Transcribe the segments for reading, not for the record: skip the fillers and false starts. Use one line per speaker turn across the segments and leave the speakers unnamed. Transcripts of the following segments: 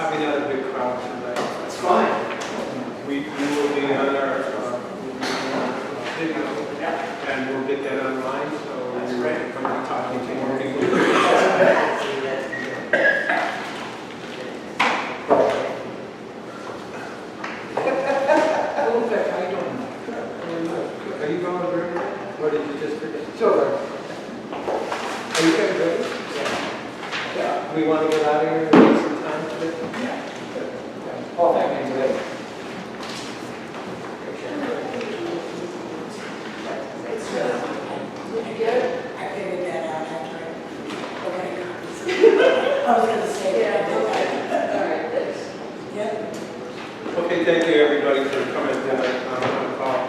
probably not a big crowd tonight.
That's fine.
We will be on our video,
Yeah.
and we'll get that online, so
That's
we're
great.
going to be talking to more people. How you doing? Are you going very well? Or did you just forget?
Sure.
Are you guys ready? Yeah. We want to get out of here and take some time today?
Yeah. Paul, thank you today.
I figured that out after okay. I was going to say that. All right, thanks. Yep.
Okay, thank you everybody for coming tonight on the call.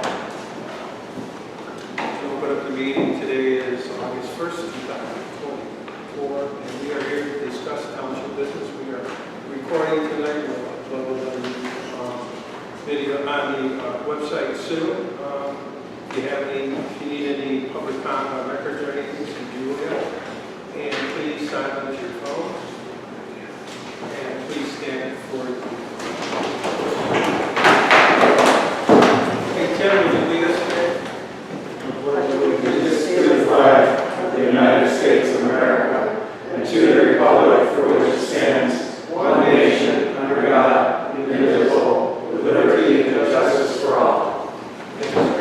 We'll open up the meeting. Today is August 1st, 2024, and we are here to discuss township business. We are recording tonight. We'll upload on the video on the website soon. If you need any public comment records or anything, to Julia. And please silence your phone. And please stand for Hey, Tim, would you lead us today?
Allegiance to the flag of the United States of America and to the republic for which it stands, one nation, under God, indivisible, with liberty and justice for all.
Thank you, sir.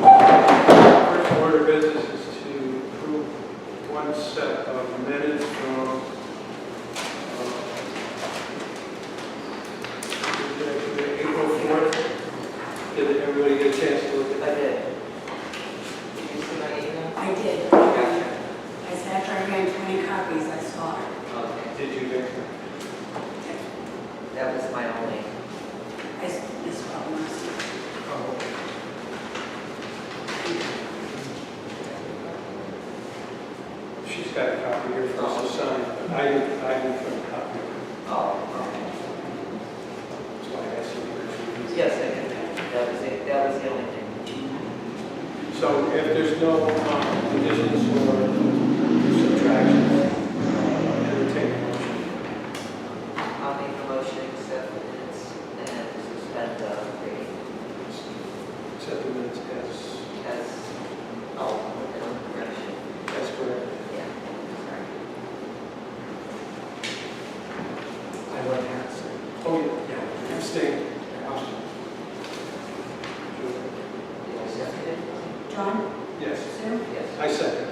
First order of business is to approve one set of minutes from April 4th. Did everybody get a chance to look at
I
that?
did. Did you see my email?
I did. I said after I ran 20 copies, I saw it.
Okay.
Did you, Victor?
That was my only.
I missed one.
Oh, okay. She's got a copy here for us to sign. I didn't put a copy.
Oh, okay.
That's why I asked you for it.
Yes, I did. That was it. That was the only thing.
So if there's no additions or subtractions, entertain a motion.
I'll make a motion to accept the minutes and suspend the reading
Accept the minutes
as, oh, with no correction.
as correct.
Yeah, sorry.
I went past.
Oh, yeah. Abstain.
Did you second it?
John?
Yes,
Sue?
Yes.
I second.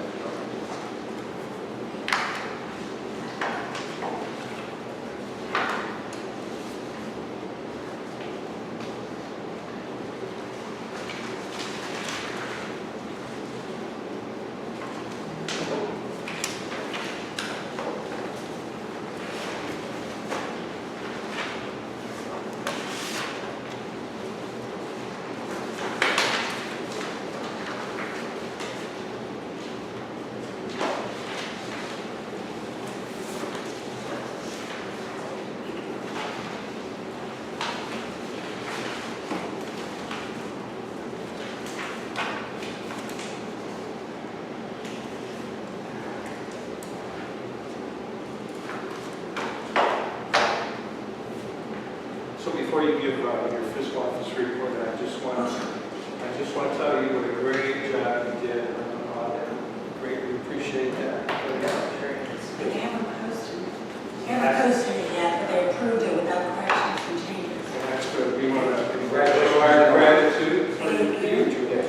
So before you give your fiscal office report, I just want to tell you what a great job you did on the audit. Greatly appreciate that.
They haven't posted. They haven't posted it yet, but they approved it without corrections and changes.
That's good. We want to congratulate our gratitude for you, Julia.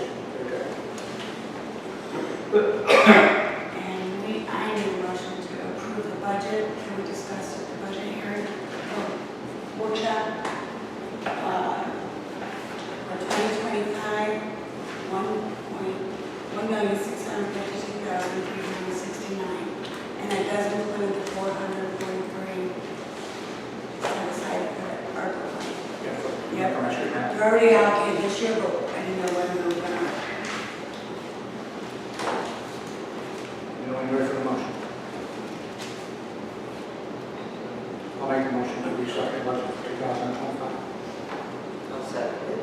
And I need a motion to approve the budget. Can we discuss at the budget hearing or workshop? For 2025, $1,652,369. And that does include the 443 set aside for ARPA money. Yep. They're already allocated this year, but I didn't know whether they were going to.
Anyone ready for the motion? I'll make a motion to restructure the budget for 2025.
I'll second it.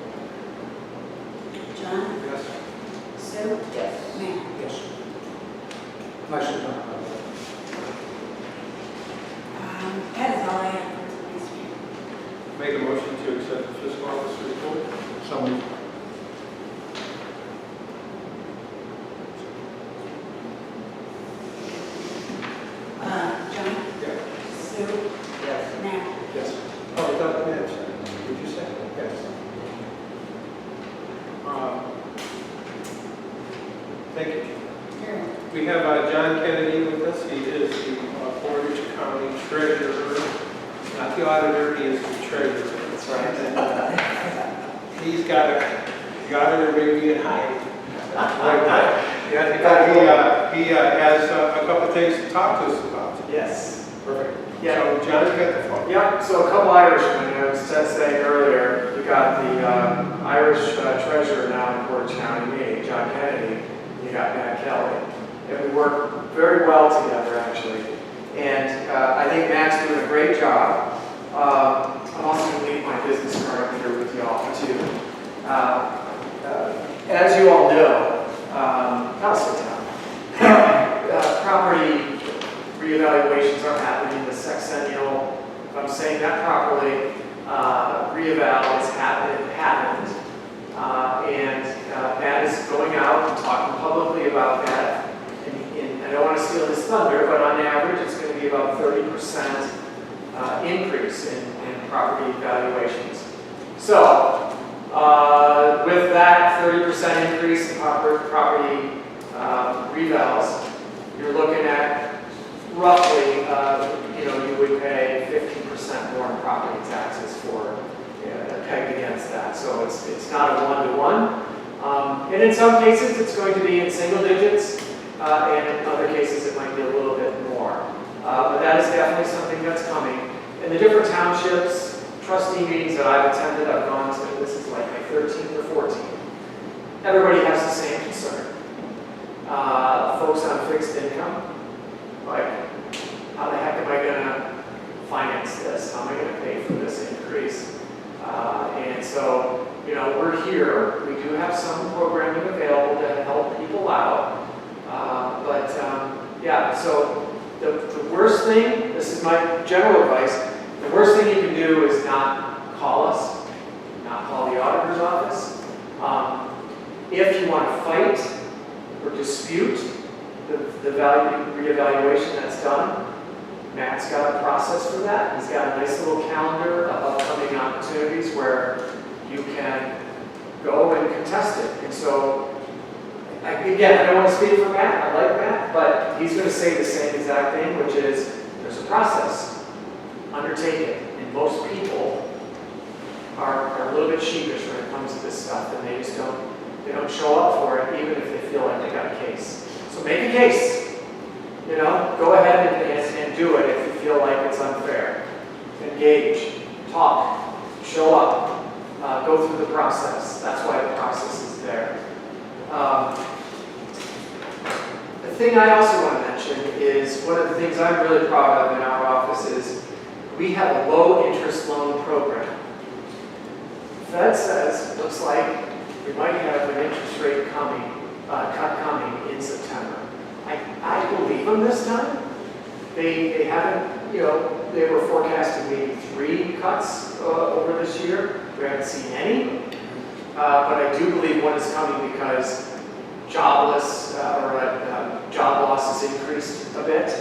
John?
Yes.
Sue?
Yes.
Ma'am?
Make a motion to accept the fiscal officer report.
So moved.
John,
Yeah.
Sue,
Yes.
Matt.
Yes. Oh, without the minutes, would you say? Yes. Thank you.
Here.
We have John Kennedy with us. He is the Portage County Treasurer, not the auditor, he is the treasurer.
That's right.
He's got the auditor maybe in high. Yeah, he has a couple of things to talk to us about.
Yes.
Perfect.
Yeah.
So John, you got the phone.
Yeah, so a couple Irishmen, I was just saying earlier, you got the Irish treasurer now in Portage County, me, John Kennedy, and you got Matt Kelly. And we work very well together, actually. And I think Matt's doing a great job. I'm also going to leave my business card up here with y'all, too. As you all know, I'll sit down. Property reevaluations are happening in the sexennial. If I'm saying that properly, reeval has happened. And Matt is going out and talking publicly about that. And I don't want to steal his thunder, but on average, it's going to be about 30% increase in property valuations. So, with that 30% increase in property revals, you're looking at roughly, you would pay 15% more in property taxes for pegged against that. So it's not a one-to-one. And in some cases, it's going to be in single digits, and in other cases, it might be a little bit more. But that is definitely something that's coming. In the different townships, trustee meetings that I've attended, I've gone to, this is like my 13th or 14th. Everybody has the same concern. Folks on fixed income, like, how the heck am I going to finance this? How am I going to pay for this increase? And so, we're here. We do have some programming available to help people out. Yeah, so the worst thing, this is my general advice, the worst thing you can do is not call us, not call the auditor's office. If you want to fight or dispute the value reevaluation that's done, Matt's got a process for that. He's got a nice little calendar of upcoming opportunities where you can go and contest it. And so, again, I don't want to speak for Matt. I like Matt, but he's going to say the same exact thing, which is there's a process undertaken, and most people are a little bit sheepish when it comes to this stuff, and they just don't show up for it, even if they feel like they got a case. So make a case. Go ahead and do it if you feel like it's unfair. Engage, talk, show up, go through the process. That's why the process is there. The thing I also want to mention is one of the things I'm really proud of in our office is we have a low interest loan program. The Fed says, looks like we might have an interest rate cut coming in September. I believe them this time. They haven't, they were forecasting maybe 3 cuts over this year. We haven't seen any. But I do believe one is coming because job loss has increased a bit.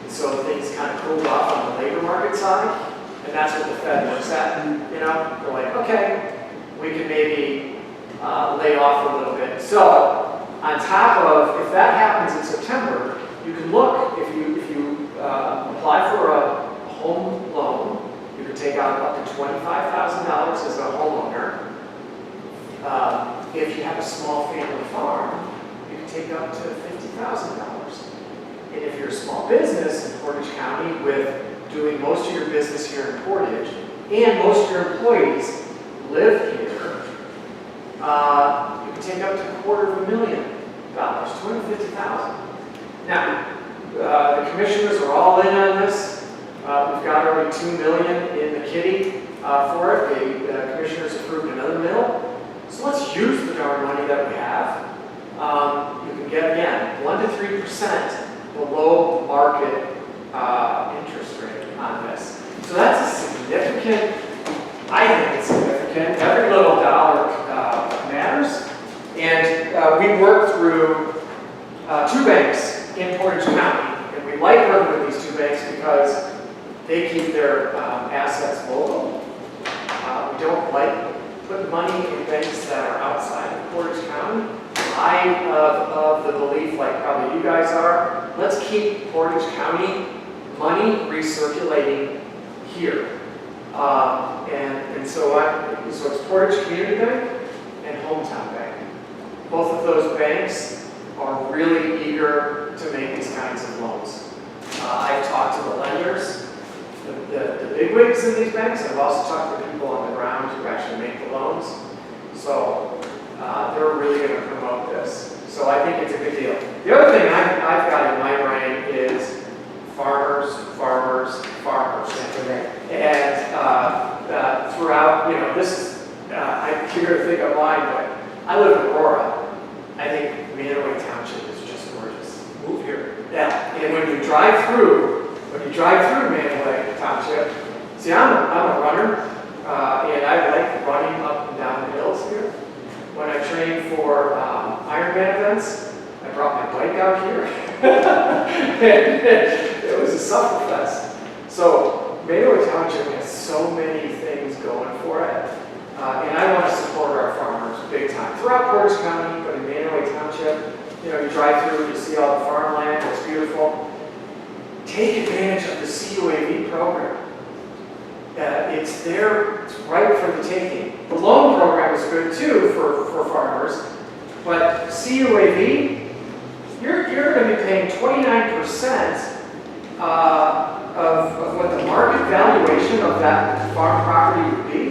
And so things kind of cooled off on the labor market side. And that's what the Fed looks at. They're like, okay, we can maybe lay off a little bit. So on top of, if that happens in September, you can look, if you apply for a home loan, you can take out up to $25,000 as a homeowner. If you have a small family farm, you can take up to $50,000. And if you're a small business in Portage County with doing most of your business here in Portage, and most of your employees live here, you can take up to $250,000, $250,000. Now, the commissioners are all in on this. We've got already $2 million in the kitty for it. The commissioners approved another mill. So let's use the darn money that we have. You can get, again, 1 to 3% below market interest rate on this. So that's a significant I think it's significant. Every little dollar matters. And we work through 2 banks in Portage County. And we like working with these 2 banks because they keep their assets local. We don't like putting money in banks that are outside of Portage County. I of the belief, like probably you guys are, let's keep Portage County money recirculating here. So it's Portage Community Bank and Hometown Bank. Both of those banks are really eager to make these kinds of loans. I've talked to the lenders, the bigwigs in these banks. I've also talked to people on the ground who actually make the loans. So they're really going to promote this. So I think it's a good deal. The other thing I've got in my brain is farmers, farmers, farmers. And throughout, you're going to think I'm lying, but I live in Aurora. I think Mantua Township is just gorgeous.
Move here.
Yeah, and when you drive through Mantua Township, see, I'm a runner, and I like running up and down the hills here. When I trained for Ironman events, I brought my bike out here. It was a sufferfest. So Mantua Township has so many things going for it, and I want to support our farmers big time. Throughout Portage County, but in Mantua Township, you drive through, you see all the farmland, it's beautiful. Take advantage of the CUAV program. It's there, it's right for the taking. The loan program is good too for farmers, but CUAV, you're going to be paying 29% of what the market valuation of that farm property would be.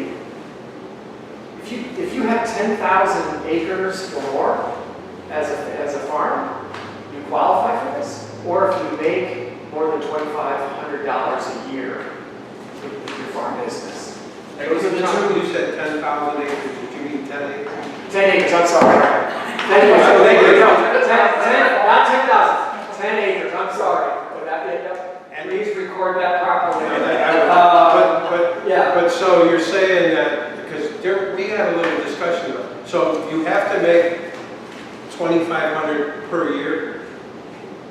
If you have 10,000 acres or more as a farm, you qualify for this. Or if you make more than $2,500 a year with your farm business.
Those are the 2, you said 10,000 acres, did you mean 10 acres?
10 acres, I'm sorry. 10 acres, not 10,000, 10 acres, I'm sorry. And please record that properly.
But so you're saying that, because we had a little discussion about it. So you have to make $2,500 per year?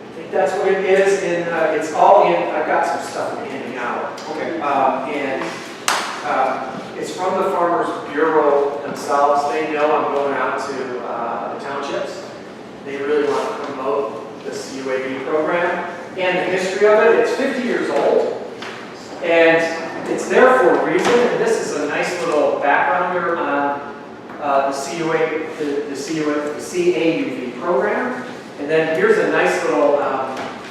I think that's what it is, and it's all in, I've got some stuff I'm handing out.
Okay.
It's from the Farmers Bureau themselves. They know I'm going out to the townships. They really want to promote the CUAV program and the history of it. It's 50 years old, and it's there for a reason. And this is a nice little background here on the CAUV program. And then here's a nice little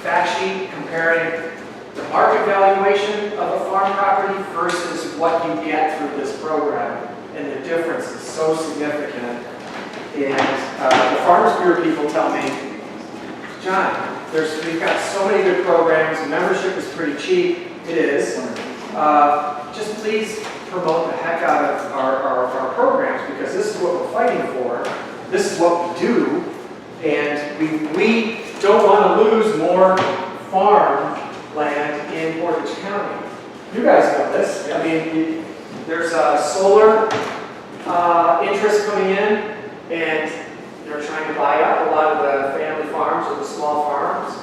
fact sheet comparing the market valuation of a farm property versus what you get through this program. And the difference is so significant. And the Farmers Bureau people tell me, John, we've got so many good programs, membership is pretty cheap. It is. Just please promote the heck out of our programs, because this is what we're fighting for. This is what we do. And we don't want to lose more farm land in Portage County. You guys know this. I mean, there's solar interest coming in, and they're trying to buy up a lot of the family farms or the small farms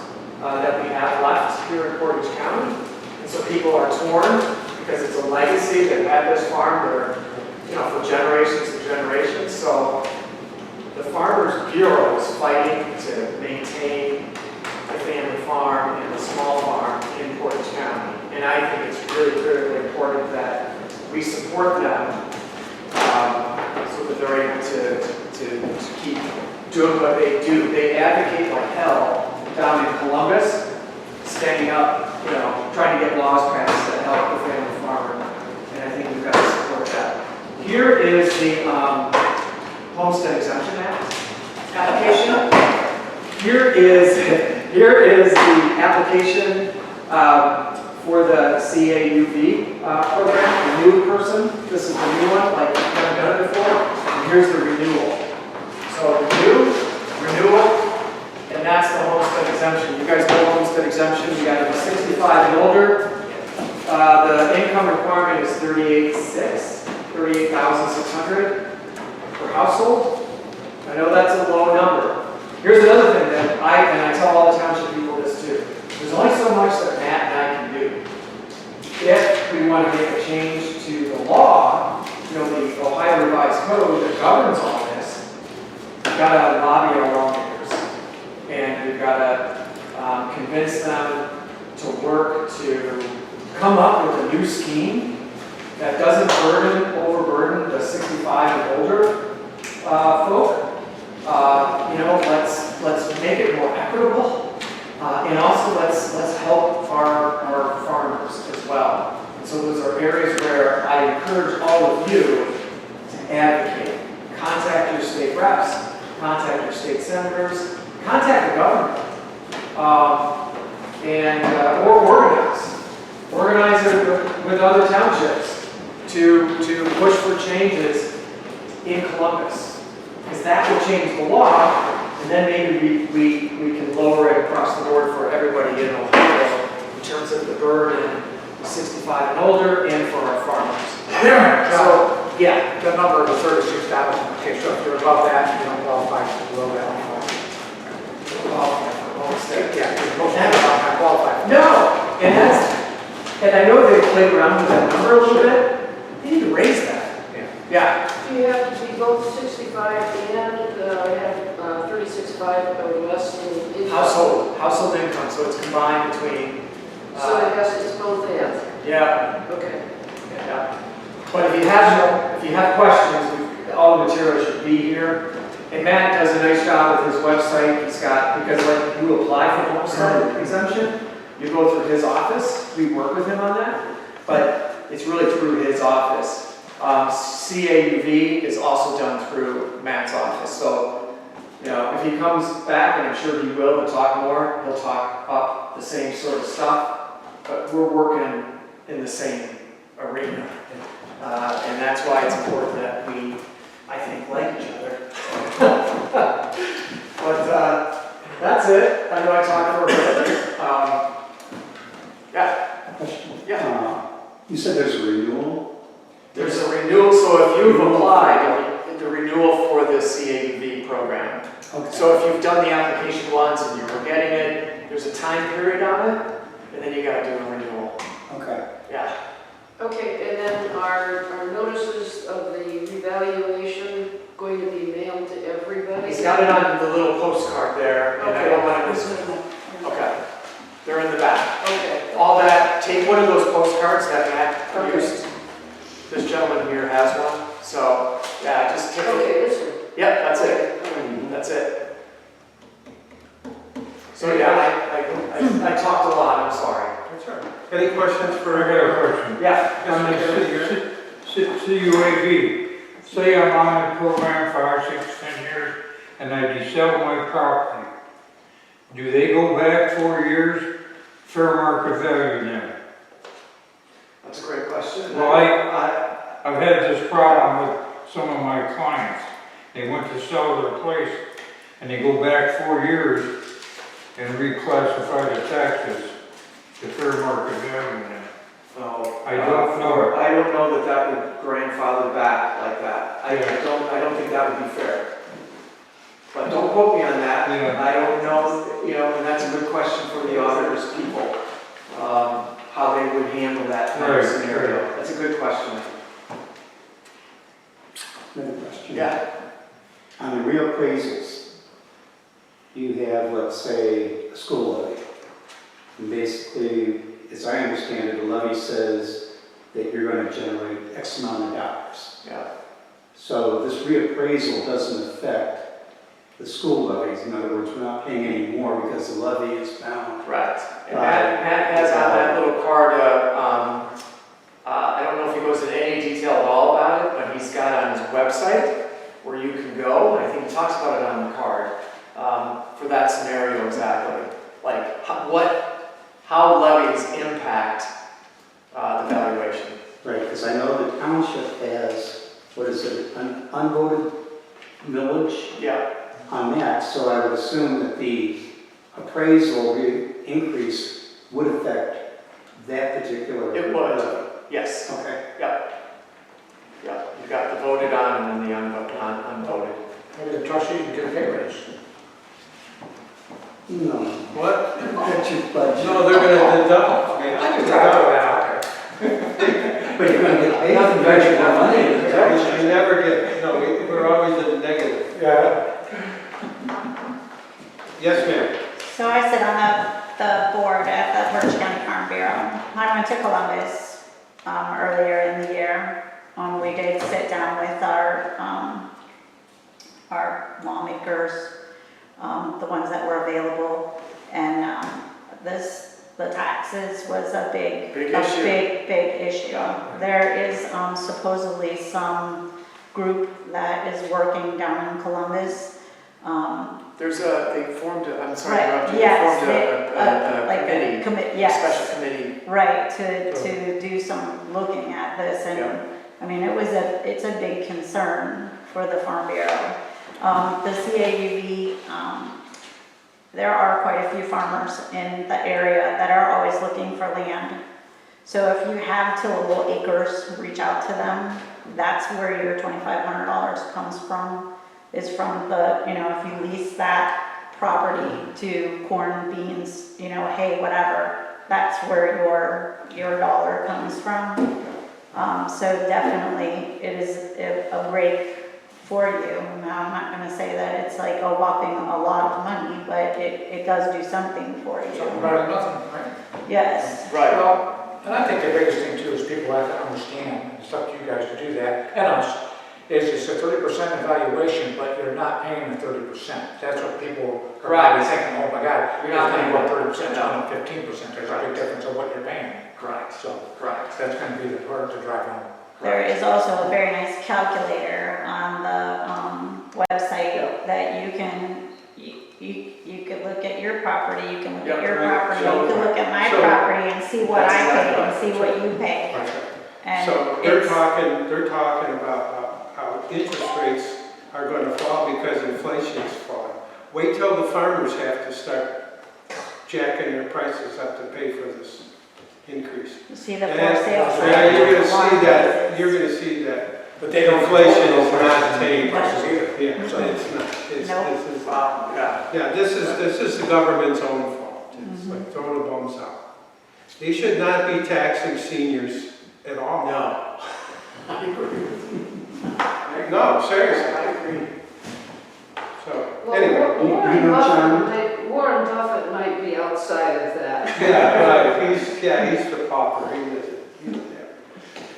that we have left here in Portage County. And so people are torn because it's a legacy. They've had this farm for generations and generations. So the Farmers Bureau is fighting to maintain the family farm and the small farm in Portage County. And I think it's really critically important that we support them so that they're able to keep doing what they do. They advocate like hell down in Columbus, standing up, trying to get laws passed that help the family farmer. And I think we've got to support that. Here is the Homestead Exemption Act application. Here is the application for the CAUV program, the new person. This is the new one, like you've never done it before. And here's the renewal. So renewal, and that's the homestead exemption. You guys know homestead exemption. You got to be 65 and older. The income requirement target is 38,600 per household. I know that's a low number. Here's another thing that I tell all the township people this too. There's only so much that Matt and I can do. If we want to make a change to the law, the Ohio Revised Code that governs all this, we've got to lobby our lawmakers. And we've got to convince them to work to come up with a new scheme that doesn't overburden the 65 and older folk. Let's make it more equitable, and also let's help our farmers as well. And so those are areas where I encourage all of you to advocate. Contact your state reps, contact your state senators, contact the government, or organize it with other townships to push for changes in Columbus. Because that will change the law, and then maybe we can lower it across the board for everybody in Ohio in terms of the burden, 65 and older, and for our farmers.
Yeah.
So, yeah.
The number of 36,000, okay, so if you're above that, you don't qualify for below that. Yeah, most of them don't qualify.
No, and I know they played around with that number a little bit. They need to raise that. Yeah.
Do you have to be both 65 and have 36.5 or less in
Household income, so it's combined between.
So I guess it's both ends.
Yeah.
Okay.
Yeah. But if you have questions, all the material should be here. And Matt does a nice job with his website. He's got, because like you apply for homestead exemption, you go through his office. We work with him on that, but it's really through his office. CAUV is also done through Matt's office. So, if he comes back, and I'm sure he will, to talk more, he'll talk up the same sort of stuff. But we're working in the same arena. And that's why it's important that we, I think, like each other. But that's it. I know I talked for a bit. Yeah.
You said there's a renewal?
There's a renewal, so if you've applied, the renewal for the CAUV program.
Okay.
So if you've done the application once and you're getting it, there's a time period on it, and then you got to do a renewal.
Okay.
Yeah.
Okay, and then are notices of the revaluation going to be mailed to everybody?
He's got it on the little postcard there, and I don't want to miss it. Okay. They're in the back.
Okay.
All that, take one of those postcards that Matt
Okay.
used. This gentleman here has one, so yeah, just take
Okay,
it.
this one.
Yep, that's it.
Okay.
That's it. So yeah, I talked a lot, I'm sorry.
That's all right. Any questions
I
for?
got a question.
Yeah.
On the CUAV, say I'm on the program 5, 6, 10 years, and I sell my property. Do they go back 4 years, fair market value now?
That's a great question.
Well, I've had this problem with some of my clients. They went to sell their place, and they go back 4 years and reclassify the taxes to fair market value now.
No,
I don't know.
I don't know that would grandfather back like that. I don't think that would be fair. But don't quote me on that.
Yeah.
I don't know, and that's a good question for the auditors people, how they would handle that kind of scenario. That's a good question.
Another question.
Yeah.
On the reappraisals, you have, let's say, a school levy. And basically, as I understand it, the levy says that you're going to generate X amount of dollars.
Yeah.
So this reappraisal doesn't affect the school levies. In other words, we're not paying any more because the levy is bound.
Right. And Matt has on that little card, I don't know if he goes into any detail at all about it, but he's got on his website where you can go, and I think he talks about it on the card, for that scenario exactly. Like how levies impact the valuation.
Right, because I know the township has, an unvoted millage
Yeah.
on that, so I would assume that the appraisal increase would affect that particular.
It would. Yes,
Okay.
yeah, you've got the voted on and then the unvoted.
Maybe the trustees can get a pay raise.
No.
What?
That's your budget.
No, they're gonna deduct, man.
I just thought of that.
But you're gonna get paid for very more money.
We never get, no, we're always in the negative.
Yeah.
Yes, ma'am.
So I sit on the board at the Portage County Farm Bureau. I went to Columbus earlier in the year. We did sit down with our lawmakers, the ones that were available, and the taxes was a big
issue.
big issue. There is supposedly some group that is working down in Columbus.
They formed a, I'm sorry,
Right,
to interrupt you.
yes,
They formed
like
a committee,
yes.
a special committee.
Right, to do some looking at this, and,
Yeah.
I mean, it's a big concern for the Farm Bureau. The CAUV, there are quite a few farmers in the area that are always looking for land. So if you have tillable acres, reach out to them. That's where your $2,500 comes from, is from the, if you lease that property to corn, beans, hay, whatever, that's where your dollar comes from. So definitely it is a break for you. Now, I'm not gonna say that it's like a whopping a lot of money, but it does do something for you.
Something better than nothing, right?
Yes.
Right.
Well, and I think the biggest thing too is people have to understand, it's up to you guys to do that, and us, is it's a 30% evaluation, but you're not paying the 30%. That's what people are probably thinking, oh my God,
You're not paying
what
30%,
30%, it's only 15%, there's a big difference of what you're paying.
Correct.
So
Correct.
that's gonna be the part to drive home.
There is also a very nice calculator on the website that you can, you could look at your property, you can look at your
right.
property, you can look at my
So-
property and see what
That's
I pay
exactly
and see what you pay.
Right.
And
So they're
it's-
talking about how interest rates are gonna fall because inflation is falling. Wait till the farmers have to start jacking their prices up to pay for this increase.
You see the for
And
sale sign.
yeah, you're gonna
on
see that,
prices.
you're gonna see that.
But they don't
Inflation
control
is
those
not taking
prices either.
Yeah, so it's not,
Nope.
this is,
Wow, yeah.
yeah, this is the government's own fault. It's like throwing the bums out. They should not be taxing seniors at all.
No. I agree.
No, seriously.
I agree.
So,
Well,
anyway.
Warren Buffett might be outside of that.
Yeah, right, he's the pauper, he does it,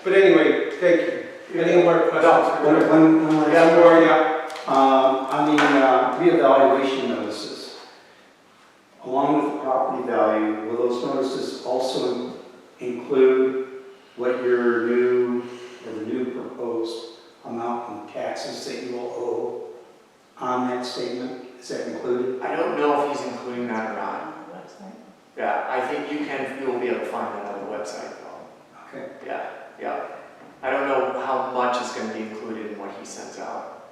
But anyway, thank you. Any more questions?
One last
Yeah,
one.
more, yeah.
On the reevaluation notices, along with the property value, will those notices also include what your new, or the new proposed amount in taxes that you will owe on that statement? Is that included?
I don't know if he's including that or not. Yeah, I think you'll be able to find that on the website though.
Okay.
Yeah. I don't know how much is gonna be included in what he sends out.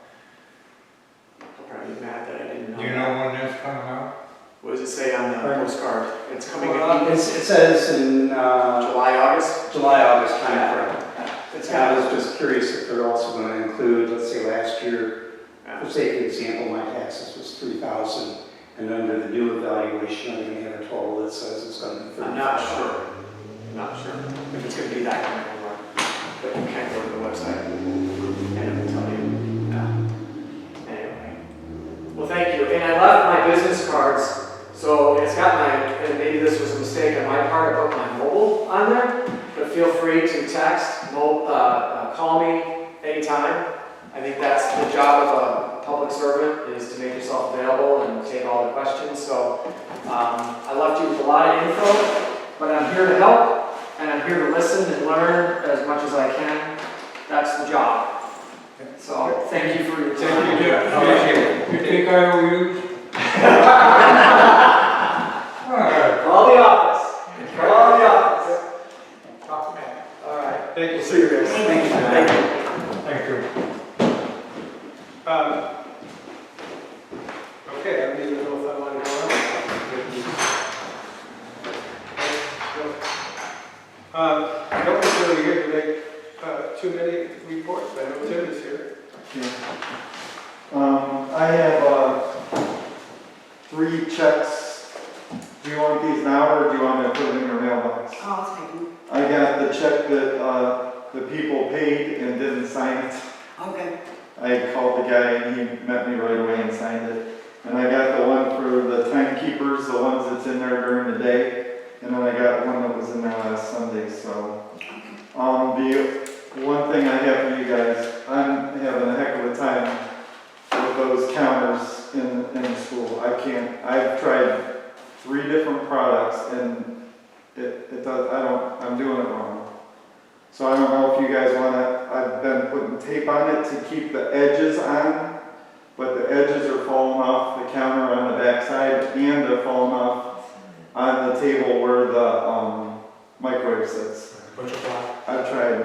He'll probably be mad that I didn't know.
Do you know when that's coming out?
What does it say on the
Pardon?
postcard? It's coming
Well,
in
It says in
July, August?
July, August timeframe.
It's
And I was just curious if they're also going to include, let's say last year, for sake of example, my taxes was $3,000, and under the new evaluation, I'm going to have a total that says it's going to be $3,000.
I'm not sure. If it's gonna be that kind of number, but you can go to the website and it will tell you. Anyway. Well, thank you. And I left my business cards, so it's got and maybe this was a mistake on my part, I put my mobile on there, but feel free to text, call me anytime. I think that's the job of a public servant, is to make yourself available and take all the questions. So I left you with a lot of info, but I'm here to help. And I'm here to listen and learn as much as I can. That's the job. So thank you for your time.
Thank you, appreciate it.
You think I owe you?
Call the office. Call the office.
Talk to me.
All right.
Thank you.
See you guys.
Thank you.
Thank you.
Thank you.
Okay, I don't even know if I want to go on. I don't think really too many reports, I know Tim is here.
I have 3 checks. Do you want these now, or do you want me to put them in your mailbox?
I'll take them.
I got the check that the people paid and didn't sign it.
Okay.
I called the guy and he met me right away and signed it. And I got the one for the timekeepers, the ones that's in there during the day. And then I got one that was in there last Sunday, so. The one thing I have for you guys, I'm having a heck of a time with those counters in the school. I've tried 3 different products and it does, I'm doing it wrong. So I don't know if you guys wanna, I've been putting tape on it to keep the edges on, but the edges are falling off the counter on the backside and they're falling off on the table where the microwave sits. I've tried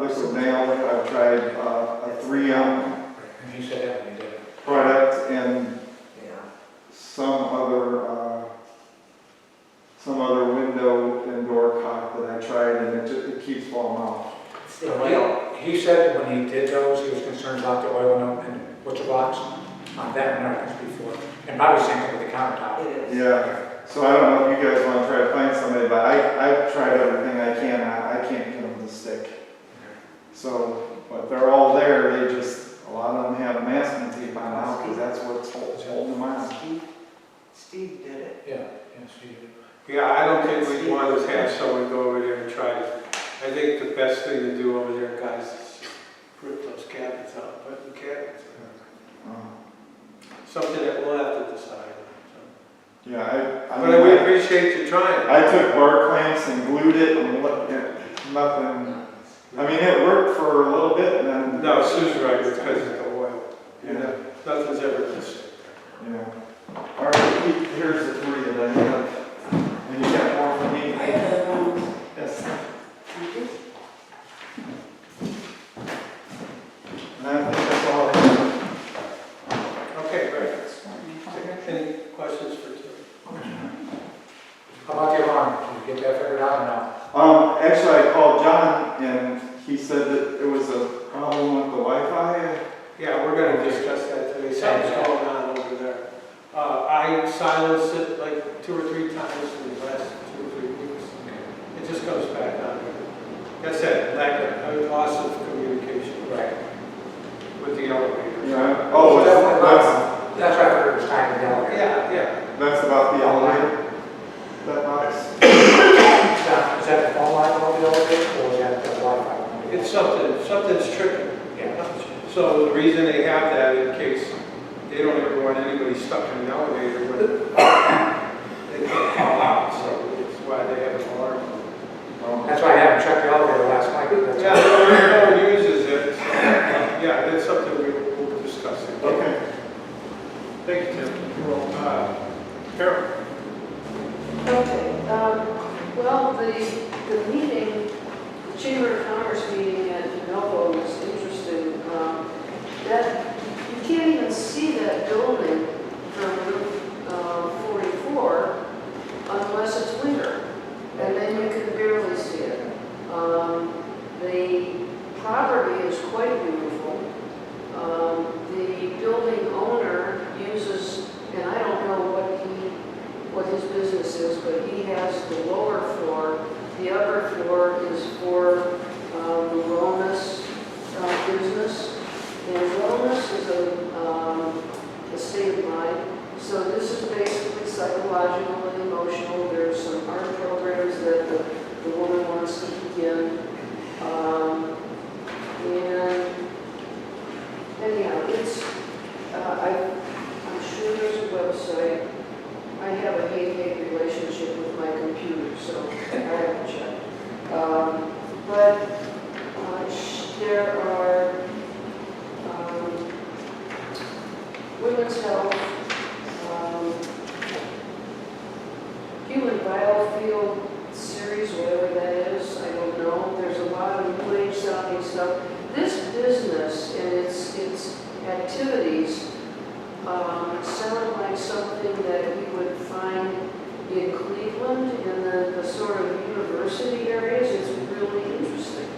liquid nail, I've tried a 3M
And you said that when you did it.
product and
Yeah.
some other window and door caulk that I tried and it keeps falling off.
Well,
He said when he did those, he was concerned about the oil and butcher blocks on that and everything before. And probably same thing with the countertop.
it is.
Yeah, so I don't know if you guys want to try to find somebody, but I've tried everything I can, I can't get them to stick. So, but they're all there, they just, a lot of them have masking tape on now because that's what's holding them on.
Steve did it.
Yeah, yes, he did.
Yeah, I don't think we'd want to have someone go over there and try it. I think the best thing to do over there, guys, is rip those cabinets out, put new cabinets in. Something that we'll have to decide.
Yeah,
But we appreciate you trying.
I took bar clamps and glued it and nothing, I mean, it worked for a little bit and then.
No, Sue's right, it's because of the oil. You know, nothing's ever going to stick.
Yeah. All right, here's the 3 that I have. And you got more for me?
I got the ones.
Yes.
Thank you.
And I think that's all I have.
Okay, great. Any questions for Tim?
How about the alarm? Did you get that figured out or no?
Actually, I called John and he said that it was a problem with the Wi-Fi.
Yeah, we're going to discuss that today. Something's going on over there. I silenced it like 2 or 3 times in the last 2 or 3 weeks. It just goes back on. That's it, lack of loss of communication.
Right.
With the elevator.
Yeah. Oh,
That's right, I figured it was time to go.
Yeah.
that's about the elevator. That box.
Is that the phone line on the elevator or is that the Wi-Fi?
It's something's tripping.
Yeah.
So the reason they have that in case they don't ever want anybody stuck in the elevator when they can't call out. So that's why they have an alarm.
That's why I haven't checked the elevator last night. That's
Yeah, no one uses it. So, yeah, that's something we'll discuss.
Okay.
Thank you, Tim. Carol?
Okay, well, the meeting, the Chamber of Commerce meeting at Melville was interesting. That, you can't even see that building from Route 44 unless it's winter, and then you can barely see it. The property is quite beautiful. The building owner uses, and I don't know what his business is, but he has the lower floor. The upper floor is for the wellness business. And wellness is a state of mind. So this is basically psychological and emotional. There's some art programs that the woman wants to begin. And anyhow, it's, I'm sure there's a website. I have a hate-hate relationship with my computer, so I have to check. But there are women's health, human biofield series, whatever that is, I don't know. There's a lot of new age sounding stuff. This business and its activities sound like something that we would find in Cleveland in the sort of university areas. It's really interesting.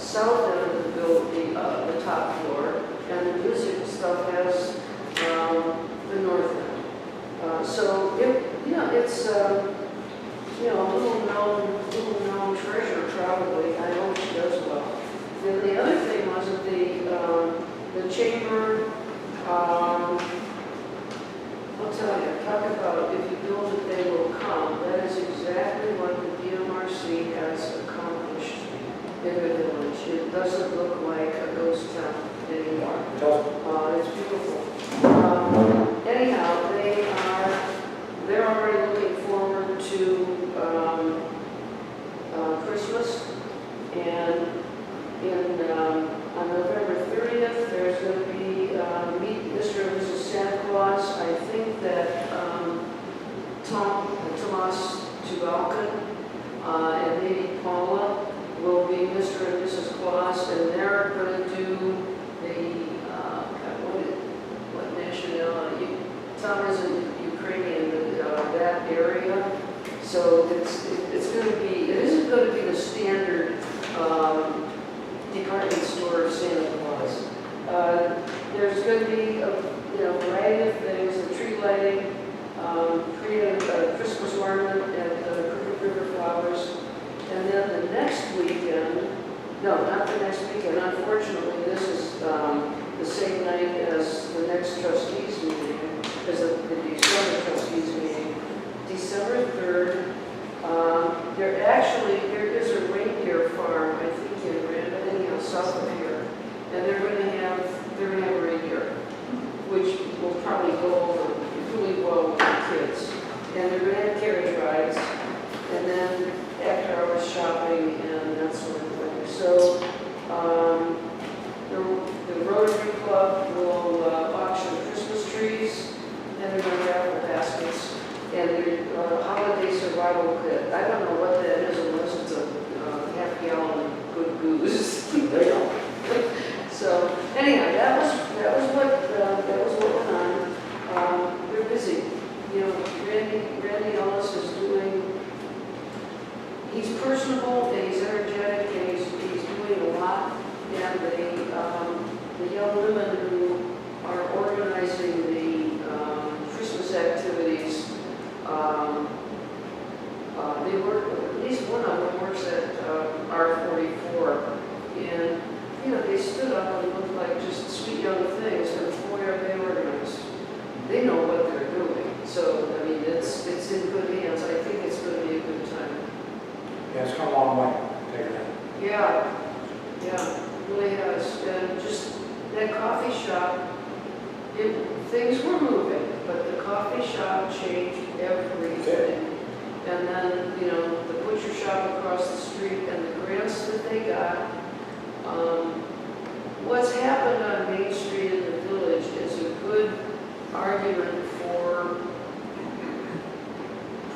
south end of the building, the top floor, and the music stuff has the north end. So it's a little known treasure probably. I hope she does well. Then the other thing was that the chamber. I'll tell you, talk about if you build it, they will come. That is exactly what the DMRC has accomplished in the village. It doesn't look like a ghost town anymore. It's beautiful. Anyhow, they're already looking forward to Christmas, and on November 30th, there's going to be meet Mr. and Mrs. Santa Claus. I think that Tomas Tubalkin and maybe Paula will be Mr. and Mrs. Claus, and they're going to do the what nationality? Tom isn't Ukrainian, but that area. So it's going to be. It isn't going to be the standard department store Santa Claus. There's going to be a variety of things, the tree lighting, create a Christmas ornament at Crooked River Flowers, and then the next weekend, no, not the next weekend, unfortunately, this is the same night as the next trustees meeting, as the December trustees meeting, December 3rd. There is a reindeer farm, I think in Randall, south of here, and they're going to have a reindeer, which will probably go over really well with the kids. And they're going to have carriage rides, and then after hours shopping and that sort of thing. So the Rotary Club will auction Christmas trees, and they're going to raffle baskets, and their holiday survival kit. I don't know what that is unless it's a half-gallon good goose. So anyhow, that was what went on. They're busy. Randy Ellis is doing. He's personable and he's energetic and he's doing a lot. And the young women who are organizing the Christmas activities. They work. At least one of them works at R44, and they stood up and looked like just sweet young things, and boy, are they organized. They know what they're doing. So, I mean, it's in good hands. I think it's going to be a good time.
Yeah, it's come a long way. Take it.
Yeah, really has. And just that coffee shop, things were moving, but the coffee shop changed everything. And then, the butcher shop across the street and the grants that they got. What's happened on Main Street in the village is a good argument for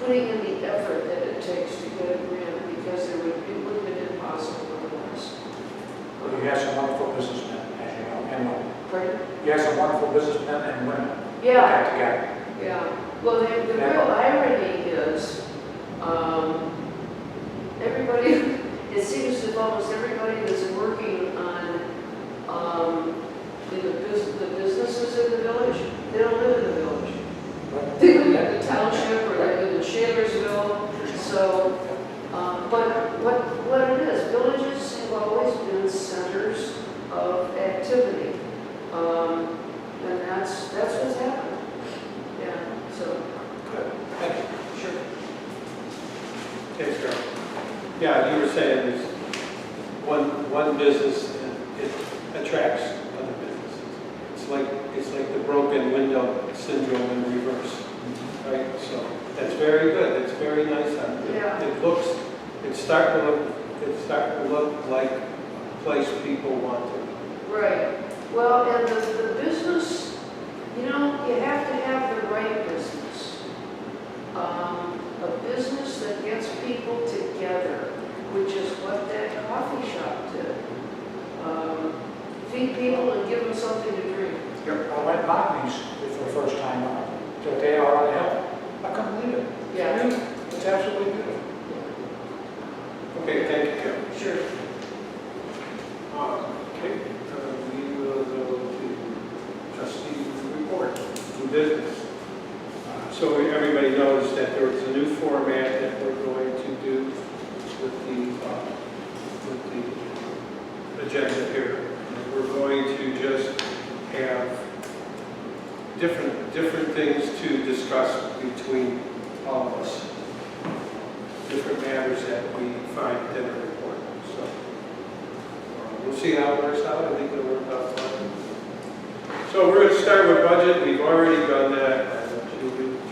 putting in the effort that it takes to get a grant, because it wouldn't have been impossible otherwise.
Well, you have some wonderful businessmen, as you know, and women.
Pardon?
You have some wonderful businessmen and women.
Yeah.
Got together.
Yeah. Well, the real irony is, everybody, it seems that almost everybody that's working on, in the businesses in the village, they don't live in the village. They live in the township or they live in Shalersville. So, but what it is, villages have always been centers of activity. And that's what's happened. Yeah, so.
Good. Thank you.
Sure.
Thanks, Carol. Yeah, you were saying there's one business and it attracts other businesses. It's like the broken window syndrome in reverse, right? So that's very good. It's very nice.
Yeah.
It's starting to look like a place people want to.
Right. Well, and the business, you have to have the right business. A business that gets people together, which is what that coffee shop did. Feed people and give them something to drink.
I went Botany's for the first time today out on the hill. I couldn't believe it.
Yeah.
It's absolutely beautiful.
Okay, thank you, Carol.
Sure.
business. So everybody knows that there was a new format that we're going to do with the agenda here. And we're going to just have different things to discuss between all of us. Different matters that we find that are important. So we'll see how it works out. I think it'll work out fine. So we're going to start with budget. We've already done that.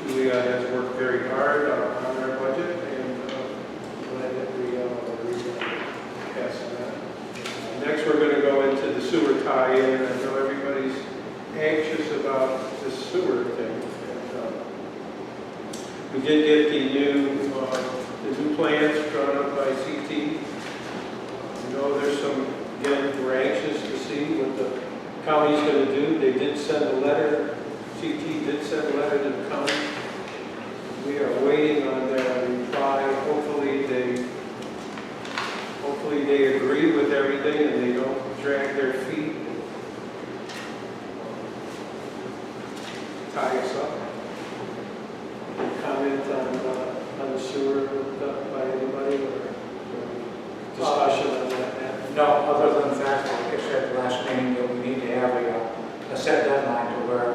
Julia has worked very hard on our budget, and glad that we pass that. Next, we're going to go into the sewer tie-in. I know everybody's anxious about the sewer thing. And, we did get the new plans drawn up by CT. You know, there's some, again, we're anxious to see what the county's going to do. They did send a letter, CT did send a letter to the county. We are waiting on their reply. Hopefully they agree with everything and they don't drag their feet and tie us up. Comment on the sewer by anybody or discussion on that?
No, other than the fact that, like I said last meeting, that we need to have a set deadline to where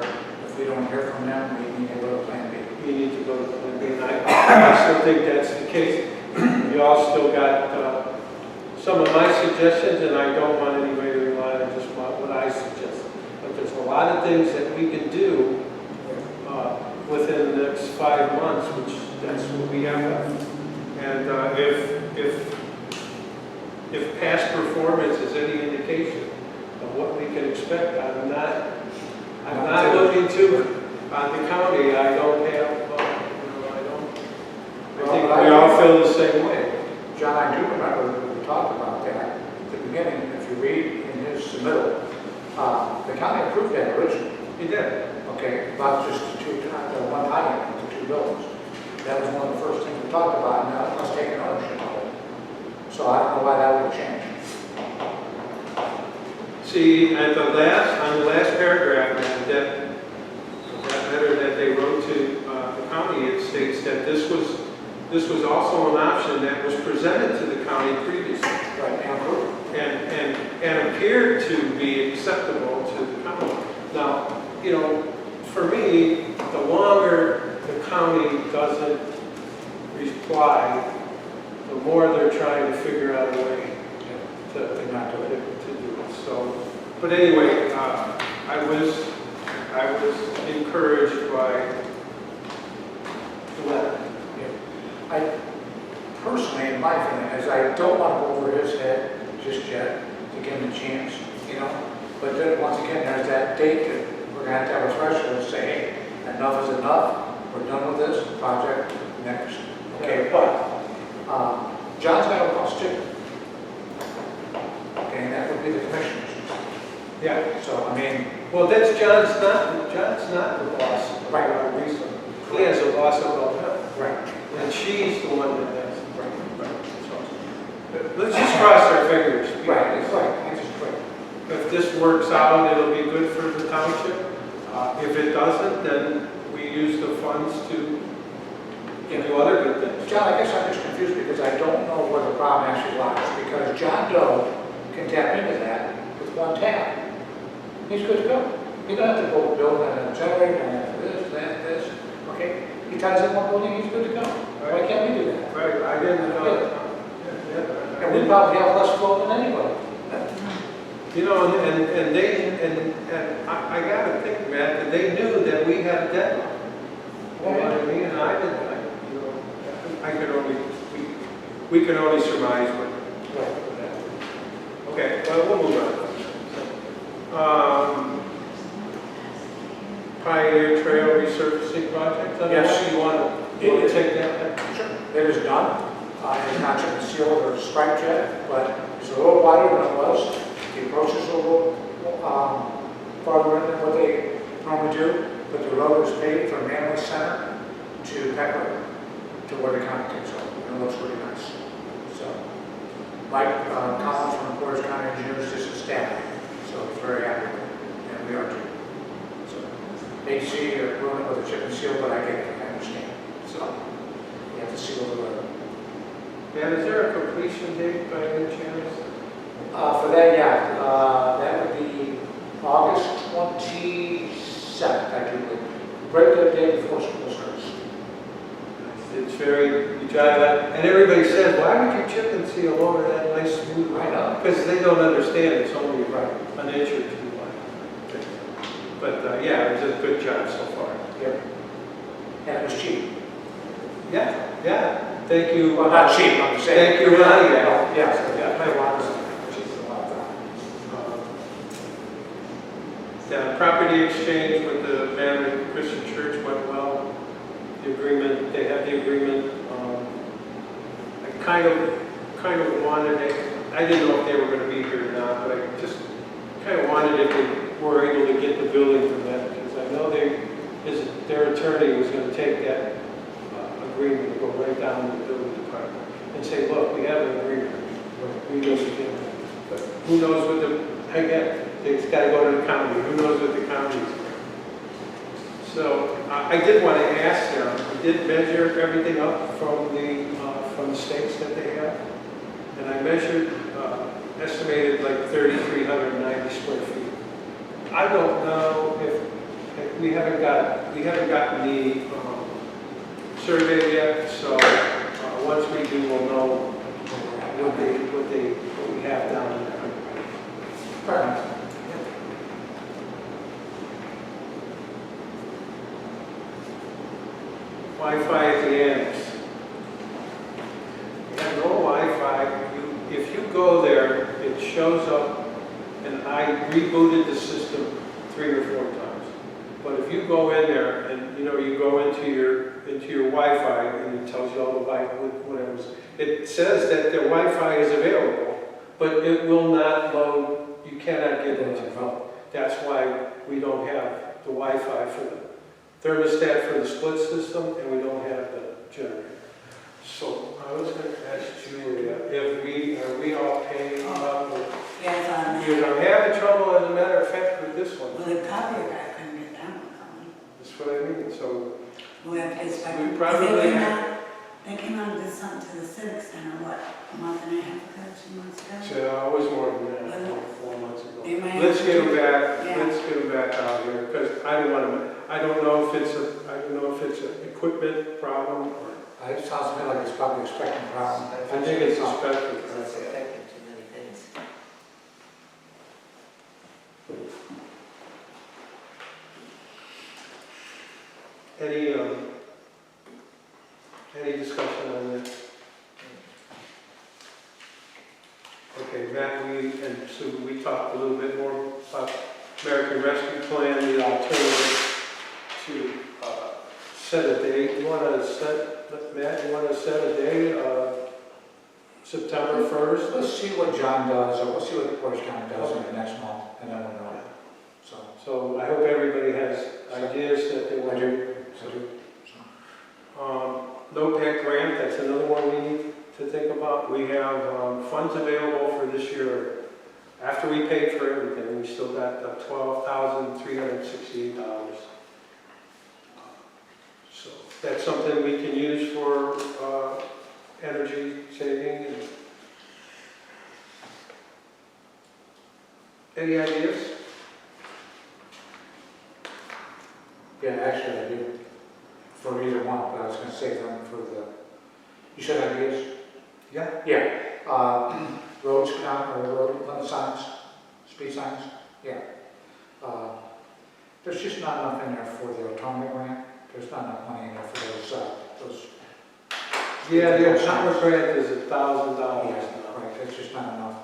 if we don't hear from them, we need to go to Plan B.
We need to go to Plan B, and I still think that's the case. You all still got some of my suggestions, and I don't want anybody to rely on just what I suggest. But there's a lot of things that we can do within the next 5 months, which that's what we have left. And if past performance is any indication of what we can expect, I'm not looking to on the county. I don't have, I think we all feel the same way.
John, I do remember that we talked about that at the beginning. If you read in his submittal, the county approved that originally.
He did.
Okay, about just one tie-in to 2 buildings. That was one of the first things we talked about, and now let's take an ownership of it. So I don't know why that would change.
See, on the last paragraph of that letter that they wrote to the county, it states that this was also an option that was presented to the county previously.
Right,
and appeared to be acceptable to the county. Now, you know, for me, the longer the county doesn't reply, the more they're trying to figure out a way to not do it. So, but anyway, I was encouraged by the letter.
I personally, in my feeling, is I don't want to go over his head just yet to give him a chance, you know. But then once again, there's that date that we're going to have a threshold and say, hey, enough is enough. We're done with this project. Next. Okay, but John's got a boss too. Okay, and that would be the commissioners.
Yeah.
So I mean,
well, that's John's not the boss.
Right.
Lisa. He has a boss above him.
right.
And she's the one that has. Right. So, let's just cross our fingers.
Right. It's right. I just right.
If this works out, it'll be good for the township. If it doesn't, then we use the funds to do other good things.
John, I guess I'm just confused because I don't know where the problem actually lies. Because John Doe can tap into that with one tap. He's good to go. He doesn't have to go build a generator and this, this. Okay? He ties in one building, he's good to go. Why can't we do that?
Right, I didn't know.
And we probably have less flow than anybody.
You know, and I gotta think, Matt, that they knew that we had a deadline. You know what I mean? And I didn't, I could only, we can only surmise what happened. Okay, well, we'll move on. Pioneer Trail resurfacing project,
Yes.
You want to take that?
Sure. It is done. It's not yet sealed or striped yet, but it's a little wider than it was. The approach is a little farther in than what they normally do, but the road is paved from Mantua Center to Peck Road, to where the county takes over. And it looks really nice. So, Mike Collins from Portage County Engineers just a staff, so he's very happy with it, and we are too. So, AC or ruin it with a chip and seal, but I get it, I understand. So, you have to seal the road.
And is there a completion date by any chance?
For that, yeah, that would be August 27th, I do believe. Right the day before school starts.
It's very, you drive that, and everybody says, why would you chip and seal over that nice smooth
I
road?
know.
Because they don't understand it's only an inch or two wide. But yeah, it was a good job so far.
Yep. And it was cheap.
Yeah, thank you.
Well, not cheap, I'm saying.
Thank you, Ronnie.
Yes,
Yeah.
pay a lot of, which is a lot of time.
The property exchange with the Mantua Christian Church went well. The agreement, they had the agreement. I kind of wanted it, I didn't know if they were going to be here or not, but I just kind of wanted if they were able to get the building from them, because I know their attorney was going to take that agreement and go right down to the building department and say, look, we have an agreement. We know we can. But who knows what again, it's got to go to the county. Who knows what the county is. So I did want to ask them, I did measure everything up from the stakes that they have. And I measured, estimated like 3,390 square feet. I don't know if we haven't gotten the survey yet, so once we do, we'll know what we have down there.
Fair enough.
Wi-Fi at the annex. We have no Wi-Fi. If you go there, it shows up, and I rebooted the system 3 or 4 times. But if you go in there and you go into your Wi-Fi and it tells you all the whatever, it says that the Wi-Fi is available, but it will not load. You cannot get into it. That's why we don't have the Wi-Fi for the thermostat for the split system, and we don't have the generator. So I was going to ask Julia if are we all paying up?
Yes,
Because I'm having trouble, as a matter of fact, with this one.
well, the copier guy couldn't get that one going.
That's what I mean. So
We have to get back.
We probably
They came out and did something to the Civic Center, what, a month and a half ago, 2 months ago?
I was more than that, like 4 months ago.
They might
Let's
have
get
to-
them back.
Yeah.
Let's get them back out here because I don't want to. I don't know if it's an equipment problem or.
It sounds to me like it's probably a spectrum problem.
I think it's a spectrum.
It's affecting too many things.
Any discussion on this? Okay, Matt, we talked a little bit more about American Rescue Plan, the alternative to set a date. Matt, you want to set a date, September 1st?
Let's see what John does, or let's see what the Portage County does in the next month, and then we'll know.
So I hope everybody has ideas that they want to do. NOPEC grant, that's another one we need to think about. We have funds available for this year. After we paid for everything, we still got $12,368. So that's something we can use for energy saving. And any ideas?
Yeah, actually, I do, for either one, but I was gonna save them for you said ideas?
Yeah.
Yeah, road limit signs, speed signs, yeah. There's just not enough in there for the autonomy grant, there's not enough money in there for those.
Yeah, the autonomous grant is $1,000
Yeah,
now.
right, that's just not enough.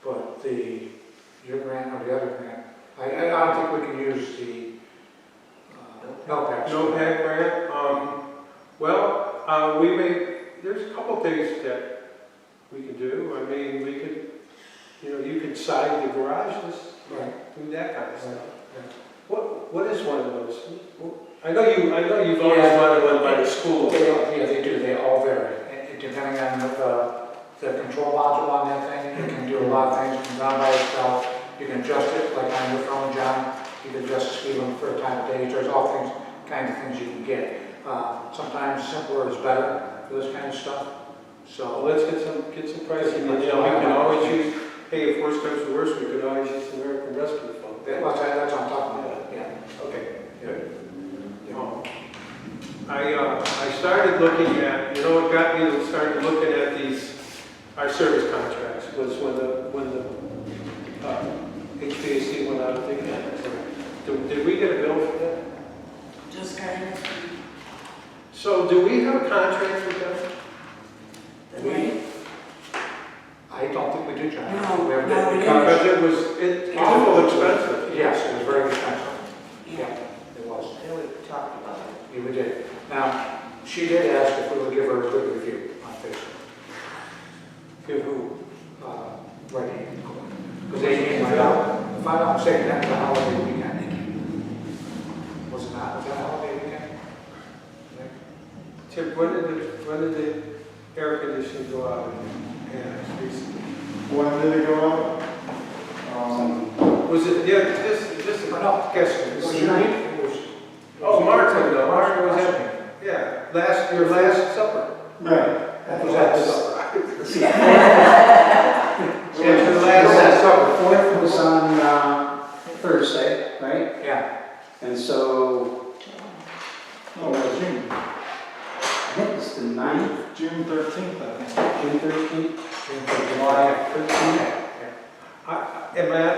But your grant or the other grant, I don't think we can use the NOPEC.
NOPEC grant, there's a couple things that we could do. I mean, we could, you could side the garages,
Right.
do that kind of stuff.
Yeah.
What is one of those? I know you've always wanted one by the school.
Yeah, they do, they all vary. And depending on the control module on that thing, it can do a lot of things, it can run by itself. You can adjust it, like on your phone, John, either just speed limit for a time of day, there's all things, kinds of things you can get. Sometimes simpler is better for this kind of stuff,
So
so.
let's get some pricing, and, you know, we can always use, hey, if worst comes to worst, we could always use the American Rescue Fund.
That's what I'm talking about, yeah.
Okay, good. I started looking at, you know, what got me to start looking at our service contracts was when the HVAC went out of thing. Did we get a bill for that?
Just kind of,
So do we have contracts with them?
the rate.
I don't think we do, John.
No,
We have-
no, we
Because it's awful expensive.
Yes, it was very expensive.
Yeah.
Yeah, it was.
And we talked about it.
Yeah, we did. Now, she did ask if we would give her a good review on Facebook.
Give who?
Right. Because they came right out. If I'm not mistaken, that was a holiday weekend. Was it not? Was that a holiday weekend?
Tim, when did the air conditioning go out? Yeah, recently.
When did it go out?
Was it, yeah, just
No.
guessing.
It was unique. It was.
Oh, Martin, though. Martin was at, yeah, your last supper.
Right.
That was at the supper.
Yeah, your last supper.
Fourth was on Thursday, right?
Yeah.
And so,
Oh, well, June,
I think it's the 9th,
June 13th, I think.
June 13th, July 13th.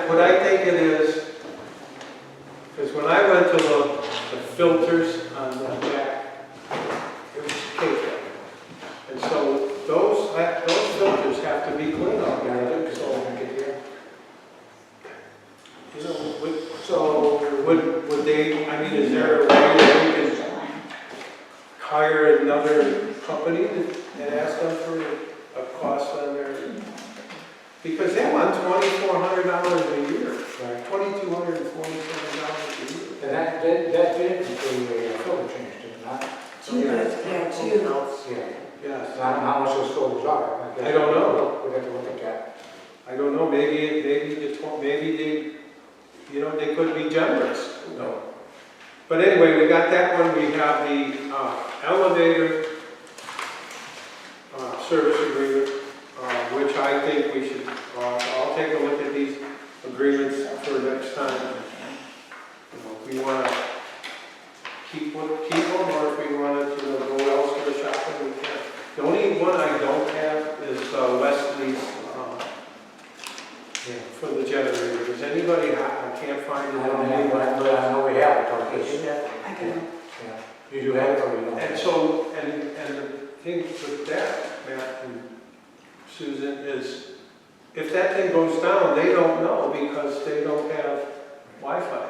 What I think it is, because when I went to the filters on the back, it was cake. And so those filters have to be cleaned up. Would they, I mean, is there a way that we can hire another company and ask them for a cost on their, because they want $2,400 a year, $2,247 a year.
And that did include a filter change, did it not?
Two, yeah, two.
Yeah.
Yes.
I don't know how much those filters are.
I don't know.
We'd have to look at that.
I don't know, maybe they, you know, they could be generous, you know. But anyway, we got that one, we have the elevator service agreement, which I think we should, I'll take a look at these agreements for next time. You know, if we want to keep them, or if we want to, go elsewhere shopping, we can. The only one I don't have is Wesley's, for the generator. Does anybody have, I can't find it.
I don't have, but I know we have it, or this.
I can,
Yeah. You do have it or you don't?
And so, and the thing with that, Matt and Susan, is if that thing goes down, they don't know because they don't have Wi-Fi.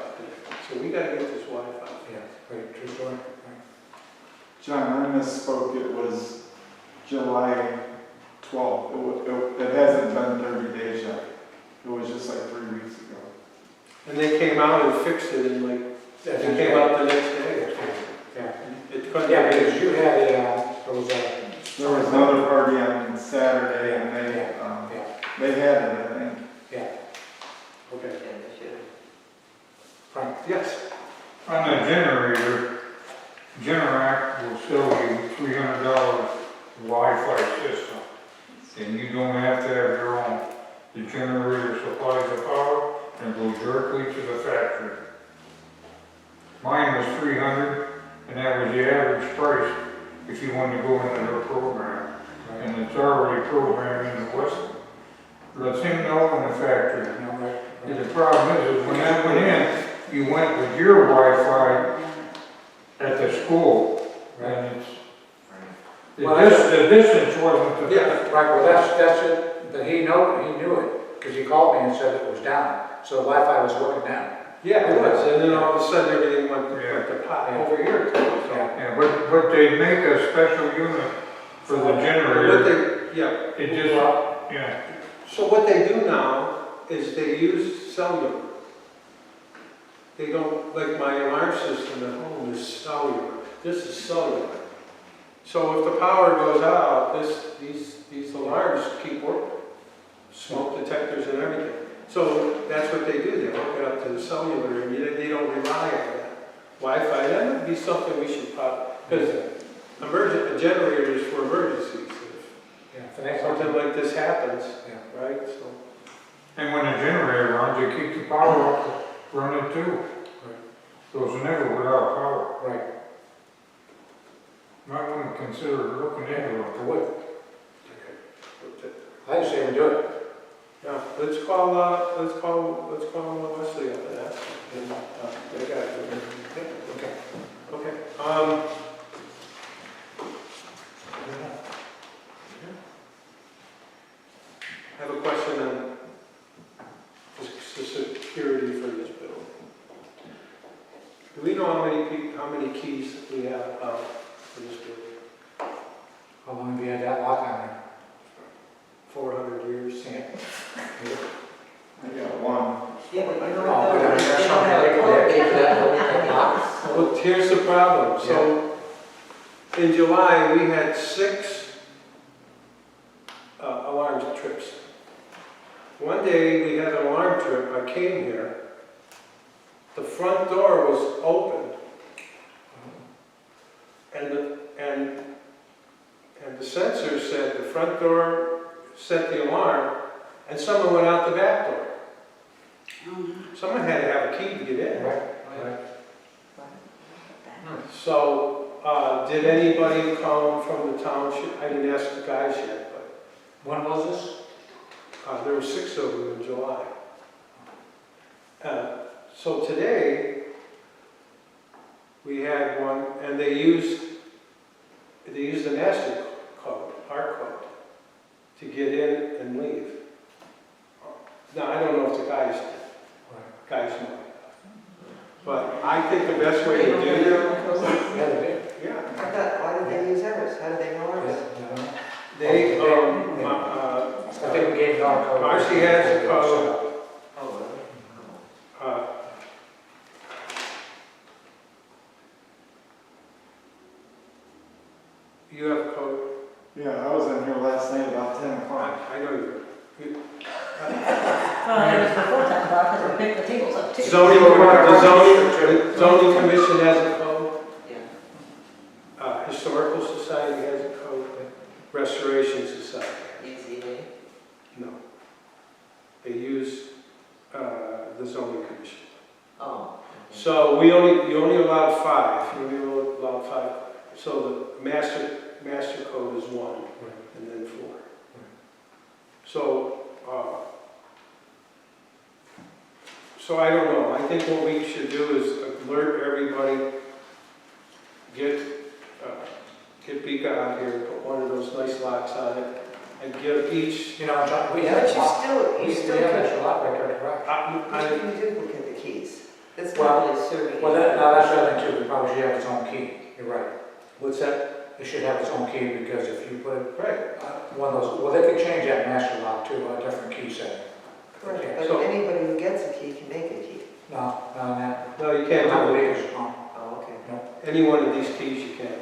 So we gotta get this Wi-Fi.
Yeah, right, true story. Right.
John, I misspoke, it was July 12th. It hasn't been 30 days yet. It was just like 3 weeks ago.
And they came out and fixed it and it came out the next day.
Yeah.
It couldn't.
Yeah, because you had there was a.
There was another party on Saturday and
Yeah.
they had it, I think.
Yeah.
Okay.
And they should.
Frank.
Yes.
On the generator, Generac will sell you $300 Wi-Fi system, and you don't have to have your own. The generator supplies the power and goes directly to the factory. Mine was $300, and that was the average price if you wanted to go into their program. And it's already programmed in the West. Lets him know in the factory. And the problem is when that went in, you went with your Wi-Fi at the school, and it's, the distance wasn't the.
Yeah.
Right, well, that's it, but he knew it, because he called me and said it was down, so the Wi-Fi was working down.
Yeah, it was. And then all of a sudden everything went to pot
Yeah.
over here.
Yeah, but they make a special unit for the generator. It just, yeah.
So what they do now is they use cellular. They don't, like my alarm system at home is cellular. This is cellular. So if the power goes out, these alarms keep working. Smoke detectors and everything. So that's what they do, they hook it up to the cellular, and they don't rely on that. Wi-Fi, that would be something we should because generators for emergencies.
Yeah,
If
for next
something like this happens,
Yeah.
right, so.
And when the generator runs, it keeps the power up running too. So it's never without power.
Right.
Might want to consider looking into it.
I would. I just say we do it.
Yeah, let's call Wesley up and ask him. They got it.
Okay.
Okay, I have a question on the security for this building. Do we know how many keys we have for this building?
How long have you had that lock on there?
400 years?
Yeah.
I got one.
Yeah, but you know
Oh,
what,
we
though?
gotta
They
have
don't
something
have a
like
code
that.
for that.
Well, here's the problem. So, in July, we had 6 alarm trips. One day, we had an alarm trip, I came here, the front door was open, and the sensor said the front door set the alarm, and someone went out the back door. Someone had to have a key to get in.
Right.
So, did anybody come from the township? I didn't ask the guys yet, but
When was this?
there were 6 of them in July. So today, we had one, and they used the master code, our code, to get in and leave. Now, I don't know if the guys know. But I think the best way to do that,
Yeah, they did.
yeah,
I thought, why did they use ours? How did they know ours?
they,
I think we gave it our code.
Marcy has a code.
Oh, really?
uh, you have a code?
Yeah, I was in here last night about 10 o'clock.
I know you.
It was before 10 o'clock, because we picked the tables up too.
The zoning commission has a code.
Yeah.
Historical society has a code. Restoration society.
Easy, eh?
No. They use the zoning commission.
Oh.
So you only allowed 5. You only allowed 5. So the master code is 1, and then 4. So I don't know. I think what we should do is alert everybody. Get Bika out here, put one of those nice locks on it, and give each.
You know, John, we
But
have.
you still
have
can,
a lot right there, correct?
you can duplicate the keys. That's
Well,
not really serving.
Well, now that's the other thing too, it probably should have its own key, you're right.
What's that?
It should have its own key, because if you put
Right.
one of those, well, they could change that master lock to a different key setting.
Correct, but
So-
anybody who gets a key can make a key.
No,
No, you can't
not
do it.
believe it. No.
Oh, okay.
Any one of these keys you can't.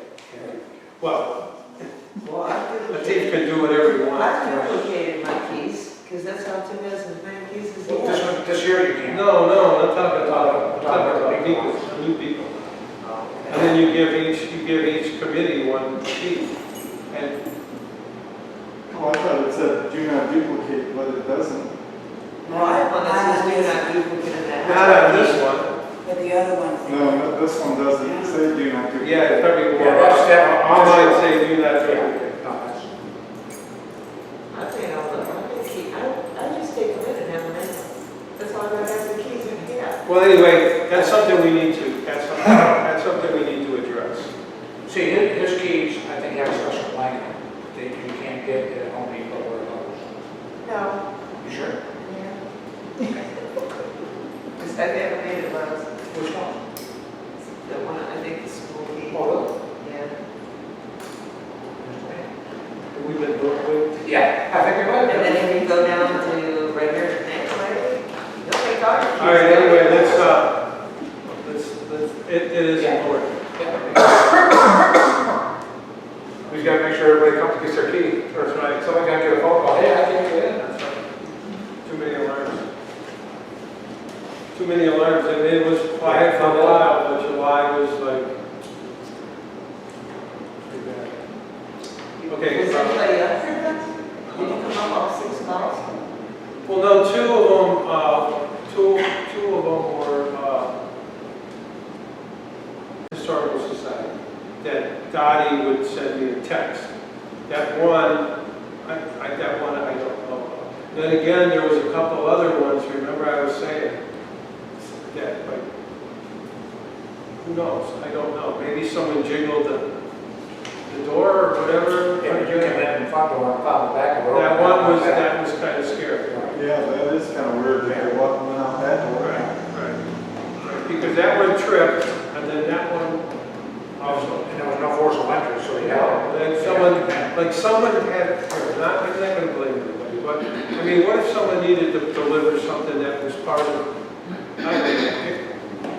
Well,
Well, I've
a thief can do whatever he wants.
I've duplicated my keys, because that's how Tim has as many keys as he
Well,
has.
this year you can.
No, I'm talking about people, new people.
Oh,
And
okay.
then you give each committee one key. And
Oh, I thought it said do not duplicate, but it doesn't.
Well, I have one that says do not duplicate in that.
not on this one.
But the other ones.
No, this one doesn't say do not duplicate.
Yeah, it's probably more.
Yeah, that's that.
All mine say do not duplicate.
No, that's,
I'm saying, I just take them in and have them in. That's all I have the keys in here.
Well, anyway, that's something we need to address.
see, his keys, I think have a special blanket that you can't get at Home Depot or Lowe's.
No.
You sure?
Yeah. Because I've ever made it once.
Which one?
The one, I think the school key.
Oh, really?
Yeah.
We've been doing,
Yeah, I think you're right.
And then if you go down to regular next way, they'll take our keys.
all right, anyway, let's, it is
Yeah.
important.
We gotta make sure everybody comes to get their key.
That's right.
Somebody gotta get a phone call, hey, I can't get in.
That's right. Too many alarms. many alarms, and it was quiet for a while, but July was like, pretty bad. Okay.
Was anybody up there then? Did you come up all 6 calls?
Well, no, two of them were historical society. That Dottie would send me a text. That one, I don't know. Then again, there was a couple other ones. Remember, I was saying that, like, who knows? I don't know. Maybe someone jiggled the door or whatever.
Yeah, but you can let them front door and follow back door.
That was kind of scary.
Yeah, that is kind of weird that they went out that door.
Right. Because that one tripped, and then that one also.
And there was no force of entry, so you had.
Then someone had, I'm not going to blame anybody, but, I mean, what if someone needed to deliver something that was part of, I don't know,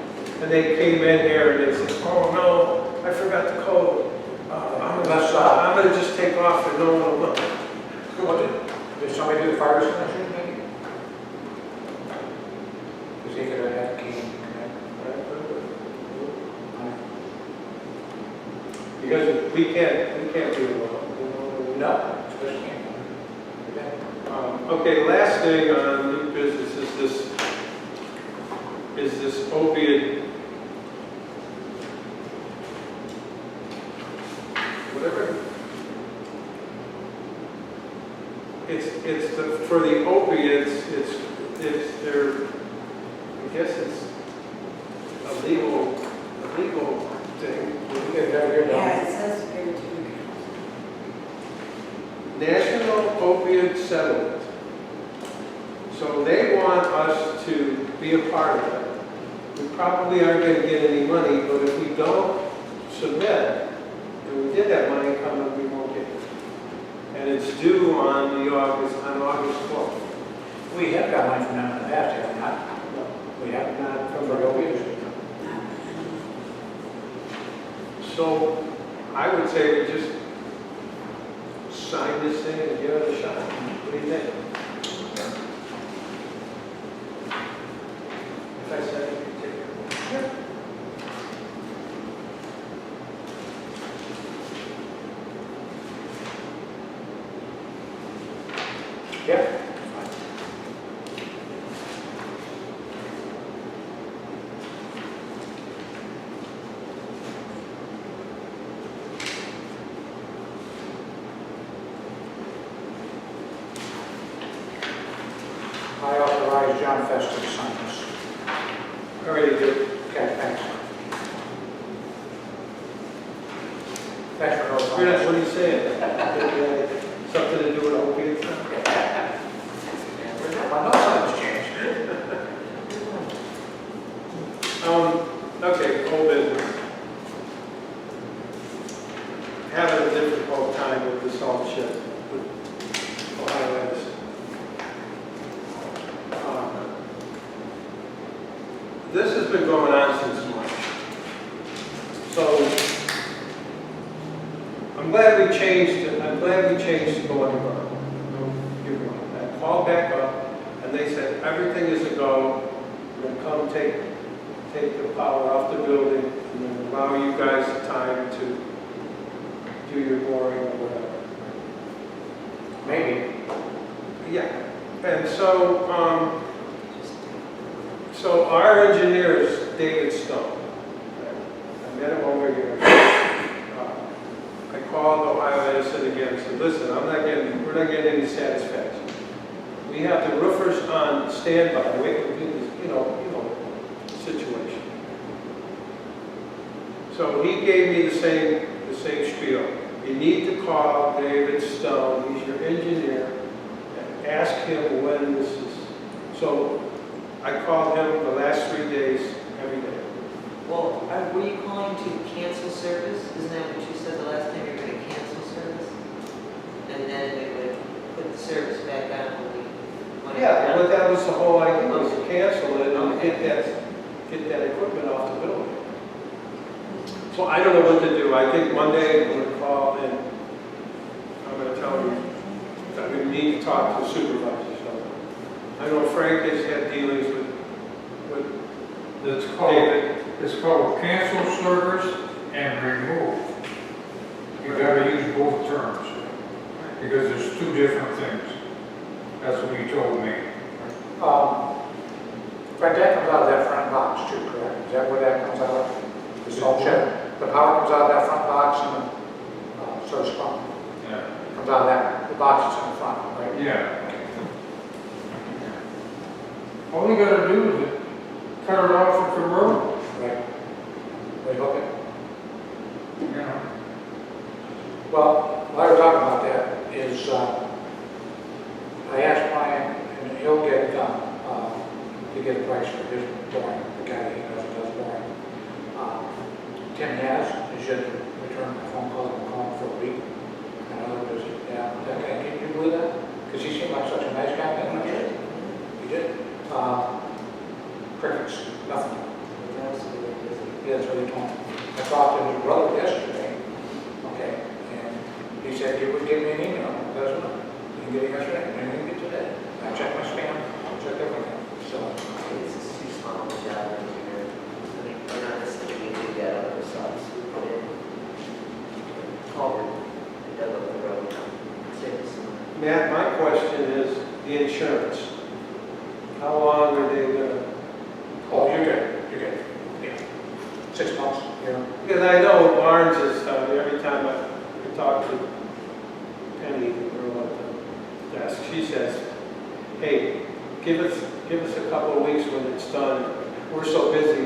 and they came in here and they said, oh no, I forgot the code. I'm going to just take off and no one will know.
What did somebody do the fire extinguisher maybe? Because he could have had a key.
Because we can't do it alone.
No, especially.
Okay, last thing on new business is this opiate, whatever. It's for the opiates, it's their, I guess it's a legal thing.
Yeah, it says here too.
National Opiate Settlement. So they want us to be a part of it. We probably aren't going to get any money, but if we don't submit, and we did have money coming, we won't get it. And it's due on August 12th.
We have got money from them in the past, have we not?
No,
We have
not
from
from
the opiates.
So I would say we just sign this thing and give it a shot. What do you think? If I said you could take it. Yeah.
Yeah. I authorize John Festa to sign this.
Already did.
Okay, thanks. Thanks for
What
notifying us.
are you saying? Something to do with opiates?
My notes haven't changed.
Okay, old business. Having a difficult time with this whole shit with Ohio Edison. This has been going on since March. So I'm glad we changed it. I'm glad we changed to going to Borough. I called back up and they said everything is a go. We're going to come take the power off the building and then allow you guys the time to do your boring or whatever.
Maybe.
Yeah. And so, so our engineer is David Stone. I met him over here. I called Ohio Edison again and said, listen, we're not getting any satisfaction. We have the roofers on standby, waiting to do this, situation. So he gave me the same spiel. You need to call David Stone, he's your engineer, and ask him when this is. So I called him the last 3 days, every day.
Well, were you calling to cancel service? Isn't that what you said the last time you were going to cancel service? And then we would put the service back on when we want to.
Yeah, but that was the whole idea, was to cancel it and get that equipment off the building. So I don't know what to do. I think one day I'm going to call and I'm going to tell him that we need to talk to the supervisor. So I know Frank has had dealings with
It's called cancel service and remove. You gotta use both terms, because there's two different things. That's what he told me.
But that comes out of that front box too, correct? Is that where that comes out of? This whole shed? The power comes out of that front box and the source pump
Yeah.
comes out of that, the box is in the front, right?
Yeah. All you gotta do is cut it off at the road,
Right. They hook it.
you know.
Well, what I was talking about that is, I asked Brian, and he'll get, to get a price for his boring, the guy he knows does boring. Tim has, he's yet to return a phone call, and call him for a week. And I was, yeah, that guy, can you believe that? Because he seemed like such a nice guy. He did. He did. Crickets, nothing. Yeah, that's what he told me. I talked to his brother yesterday, okay, and he said he would give me an email, that's what, he didn't get it yesterday, and he didn't get today. I checked my spam, checked everything, so.
It's just too small of a job engineer. I mean, we're not just thinking we get out of ourselves. We put in culvert, we dug up the road, save us some money.
Matt, my question is the insurance. How long are they gonna?
Oh, you're good, yeah. 6 months, you know.
Because I know Barnes is, every time I talk to Penny, the girl at the desk, she says, hey, give us a couple of weeks when it's done. We're so busy,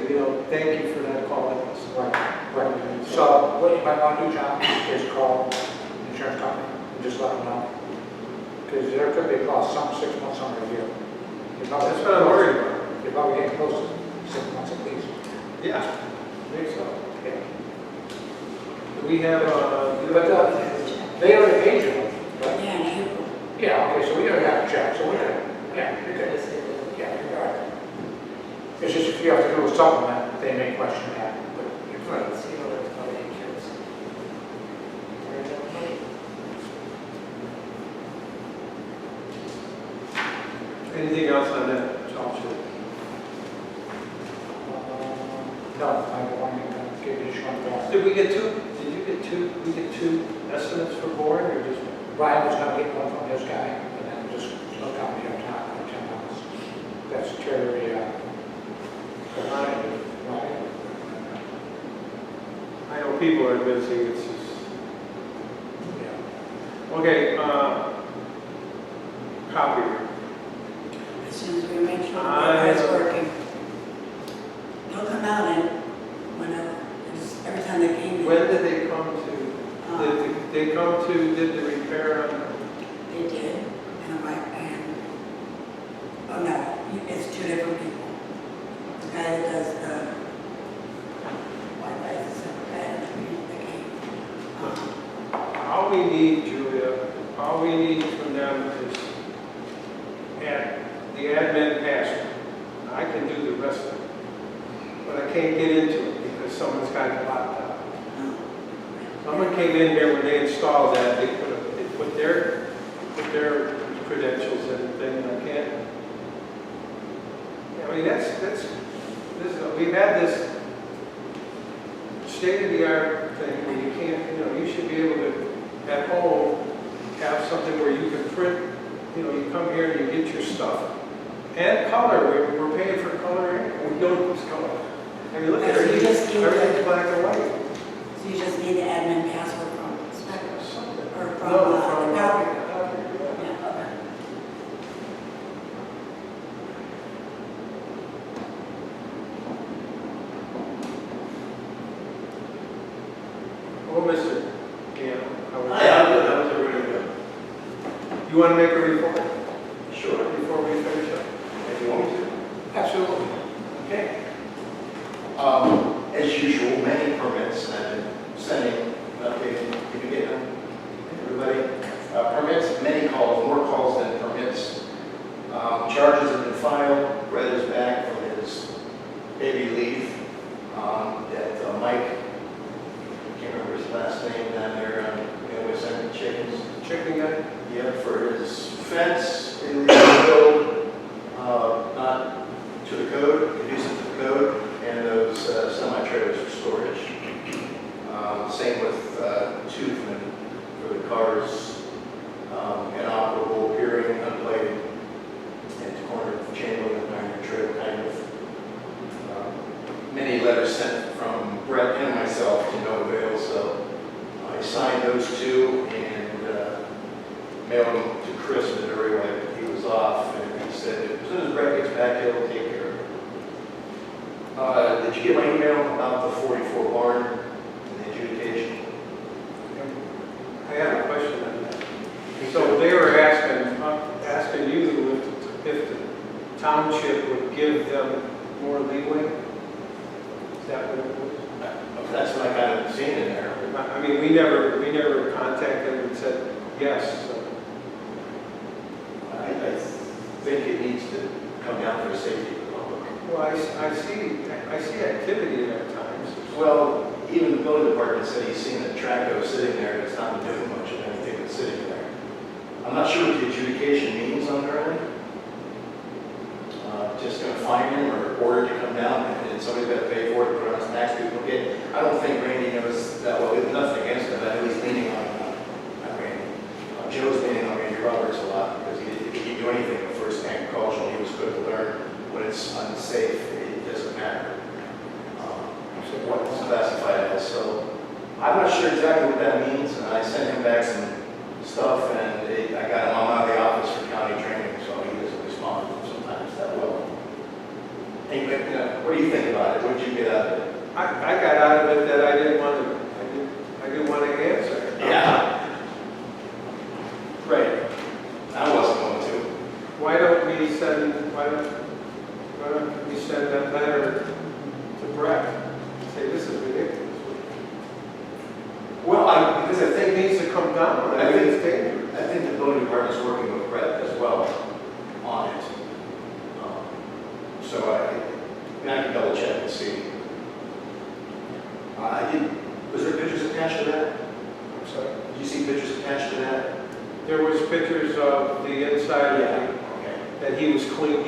thank you for that calling us.
Right. So what you might want to do, John, is call the insurance company and just let them know. Because there could be a cost, some 6 months, some a year.
That's what I'm worried about.
You're probably getting close to 6 months at least.
Yeah, I think so.
Yeah.
Do we have,
But they already paid you, right?
Yeah, in April.
Yeah, okay, so we already have a check, so we're good. Yeah, you're good. Yeah, you're all right. It's just if you have to do a supplement, they may question that, but you're
Right,
good.
so you know that's probably insurance.
anything else on that, Township?
No, I don't want to give you a short one.
Did we get two estimates for boring or just?
Brian was gonna get one from this guy, and then just look out the other time, for 10 minutes. That's Terry, Ryan.
I know people are busy, it's just.
Yeah.
Okay, copier.
As soon as we make sure the car's working. They'll come out and whenever, just every time they came in.
When did they come to, did the repair on?
They did, oh no, it's two different people. The guy that does the Wi-Fi is a separate guy, and the came.
All we need, Julia, all we need from them is the admin password. I can do the rest of it, but I can't get into it because someone's got it locked out. Someone came in here when they installed that, they put their credentials and thing, and I can't. I mean, we've had this state-of-the-art thing where you can't, you should be able to, at home, have something where you can print, you come here and you get your stuff. And color, we're paying for color, and we don't use color. I mean, look at
So you just
it,
need
everything's black and white.
So you just need the admin password from Spectrum, or from
No,
the copier.
copier.
Yeah, okay.
Oh, Mr. Yeah.
That was a really good.
You want to make a report
Sure.
before we finish up?
If you want me to.
Absolutely.
Okay.
As usual, many permits, and I've been sending, did you get them? Everybody? Permits, many calls, more calls than permits. Charges have been filed. Brett is back from his baby leave. That Mike, I can't remember his last name down there on West End Chickens.
Chicken guy?
Yeah, for his fence in the build, not to the code, conducive to the code. Same with Toothman for the cars, inoperable, appearing, unplated, at the corner of Chamberlain and Pioneer Trail, kind of. Many letters sent from Brett and myself to no avail, so I signed those two and mailed them to Chris Missouri when he was off, and he said, as soon as Brett gets back, he'll take care of it. Did you get my email about the 44 barn and the adjudication?
I had a question on that. So they were asking you if the township would give them more leeway? Is that what it was?
That's what I kind of seen in there.
I mean, we never contacted them and said yes, so.
I think it needs to come down for the safety of the public.
Well, I see activity at times.
Well, even the building department said he's seen a Traco sitting there, and it's not been doing much of anything that's sitting there. I'm not sure what the adjudication means on their end. Just going to fine him or order to come down, and somebody's got to pay for it, put it on his tax duplicate. I don't think Randy knows that well. There's nothing against him. I know he's leaning on not Randy. Joe's leaning on Randy Roberts a lot because he didn't do anything the first agricultural. He was quick to learn when it's unsafe. It doesn't matter what it's classified as. So I'm not sure exactly what that means, and I sent him back some stuff, and I got him out of the office for county training, so he doesn't respond sometimes that well. Hey, but, what do you think about it? What did you get out of it?
I got out of it that I didn't want to answer.
Yeah. Right. I wasn't going to.
Why don't we send that letter to Brett? Say this is ridiculous.
Well, because I
It
think
needs to come down. I think it's dangerous.
I think the building department's working with Brett as well on it. So I can double check and see. Was there pictures attached to that?
I'm sorry.
Did you see pictures attached to that?
There was pictures of the inside
Okay.
that he was clean.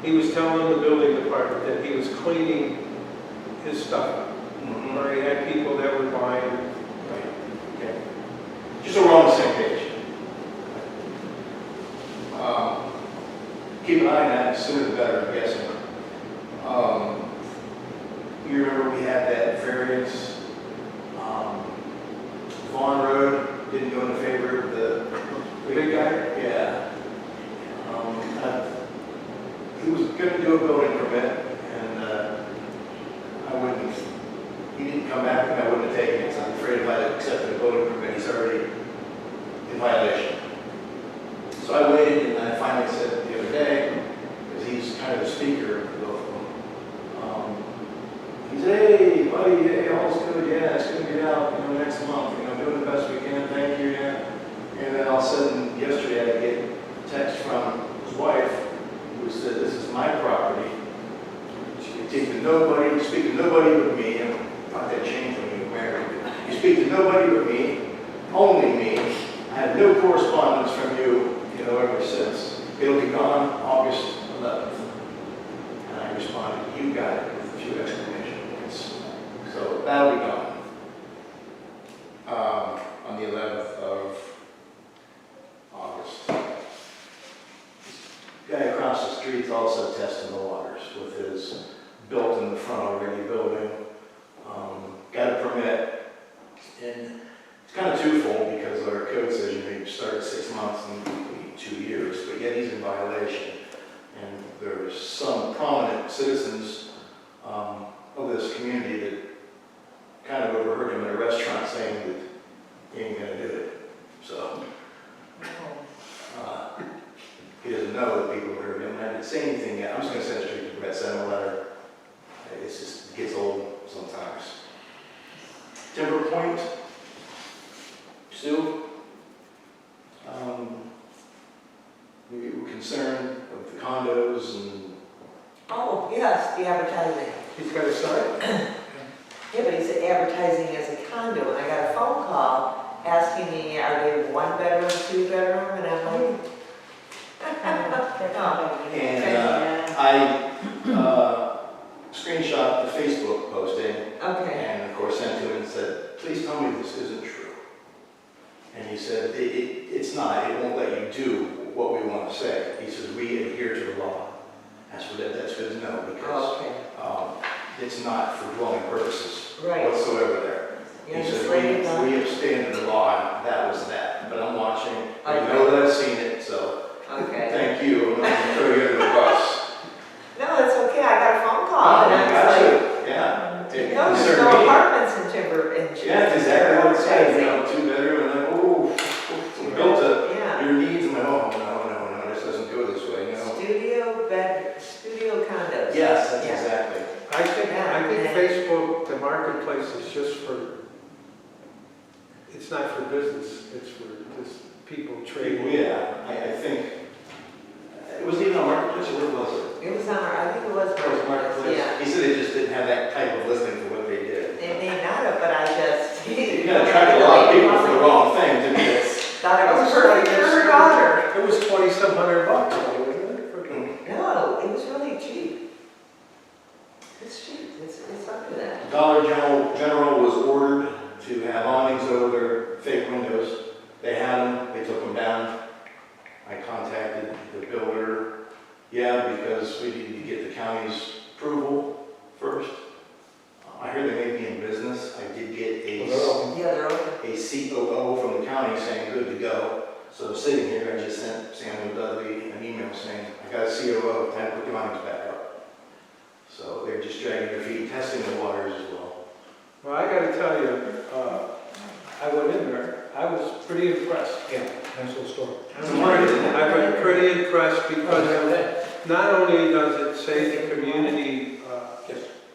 He was telling the building department that he was cleaning his stuff.
Mm-hmm.
Or he had people that were buying.
Right. Okay. Just so we're on the same page. Keep an eye on that, sooner the better, I'm guessing. You remember we had that variance, Vaughn Road, didn't go in favor of the
Big guy?
Yeah. He was going to do a building permit, and he didn't come back, and I wouldn't have taken it, so I'm afraid if I had accepted a building permit, he's already in violation. So I waited, and I finally said the other day, because he's kind of the speaker of both of them, he said, hey, buddy, hey, all's good, yeah, it's going to get out, next month, doing the best we can, thank you, yeah. And then all of a sudden, yesterday, I get a text from his wife, who said, this is my property. She can speak to nobody but me, and thought that changed when you were married. You speak to nobody but me, only me. I had no correspondence from you, ever since. It'll be gone August 11th. And I responded, you got it, with a few exclamation points. So that'll be gone. On the 11th of August. Guy across the street's also testing the waters with his built in the front already building. Got a permit, and it's kind of twofold because our code says you may start at 6 months and complete 2 years, but yet he's in violation. And there's some prominent citizens of this community that kind of overheard him in a restaurant saying that he ain't gonna do it. So he doesn't know that people heard him. I didn't say anything yet. I'm just gonna send it straight to Brett, send him a letter. It gets old sometimes. Timber Point, Sue, we were concerned of the condos and.
Oh, yes, the advertising.
He's got a sign?
Yeah, but he's advertising as a condo, and I got a phone call asking me, are they 1 bedroom, 2 bedroom, and I'm like,
And I screenshot the Facebook posting
okay.
and of course sent to him and said,
And he said, it's not, it won't let you do what we want to say. He says, we adhere to the law. That's good to know, because
Okay.
it's not for dwelling purposes
Right.
whatsoever there.
Yeah,
He
just
said,
lay it down.
we abstain to the law, and that was that. But I'm watching, I know that I've seen it, so
Okay.
thank you. I'm not going to throw you under the bus.
No, it's okay, I got a phone call.
Oh,
and
you
I was
got
like,
to, yeah. It
no, there's
concerned
no
me.
apartments in Timber, in.
Yeah, that's exactly what it said, you know, 2-bedroom, and then, we built it.
Yeah.
Your needs, and no, this doesn't go this way, you know.
Studio condos.
Yes, that's
Yeah.
exactly.
I think
Yeah.
Facebook, the marketplace is just for, it's not for business, it's for just people trading.
Yeah, I think, it wasn't even on Marketplace, or where was it?
It was on our, I think it was.
It was Marketplace.
Yeah.
He said they just didn't have that type of listing for what they did.
They may not have, but I just.
You gotta attract a lot of people for the wrong thing, to me.
Thought it was perfect for her daughter.
It was $2,700, wasn't it? For-
No, it was really cheap. It's cheap, it's under that.
Dollar General was ordered to have awnings over their fake windows. They had them, they took them down. I contacted the builder, because we needed to get the county's approval first. I hear they may be in business. I did get
Yeah, they're open.
a COO from the county saying good to go. So sitting here, I just sent Samuel Dudley an email saying, I got a COO, time to put the awnings back up. So they're just dragging their feet, testing the waters as well.
Well, I gotta tell you, I went in there, I was pretty impressed.
Yeah, nice little story.
I've been pretty impressed because not only does it save the community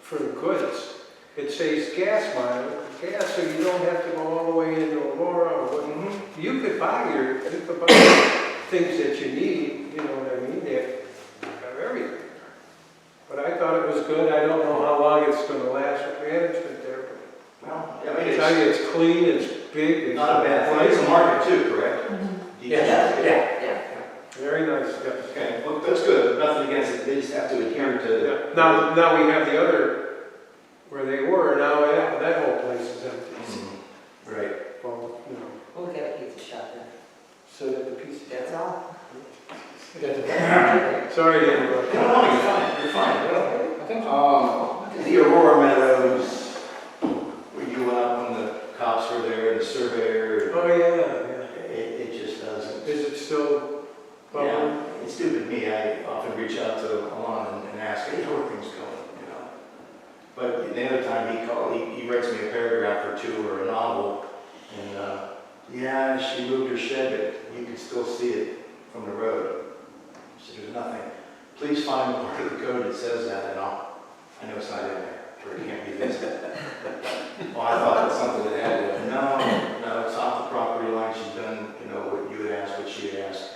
for the goods, it saves gas so you don't have to go all the way into Aurora or what. You could buy things that you need, you know what I mean? They have everything. But I thought it was good. I don't know how long it's gonna last with management there, but
Well, I
I
mean,
tell you,
it's
it's clean, it's big, it's
not a bad thing. It's a market too, correct?
Yeah.
Yeah.
very nice, yes.
Okay, well, that's good. Nothing against it. They just have to adhere to.
Yeah. Now we have the other, where they were, now that whole place is empty.
Right.
Well, you know,
We'll get a pizza shop then.
so that the piece.
That's all.
Sorry to interrupt.
No, you're fine. You're fine.
I think so.
The Aurora Meadows, where you went up when the cops were there and the surveyor.
Oh, yeah.
It just doesn't.
Is it still bubbling?
Yeah, it's stupid me. I often reach out to Alon and ask, hey, how are things going, you know? But the other time he called, he writes me a paragraph or two or a novel, and she moved her shed, but you can still see it from the road. So there's nothing. Please find the part of the code that says that, and I know it's not in there, or it can't be visited. Well, I thought that's something that had to, no, it's off the property line. She's done, what you had asked, what she had asked.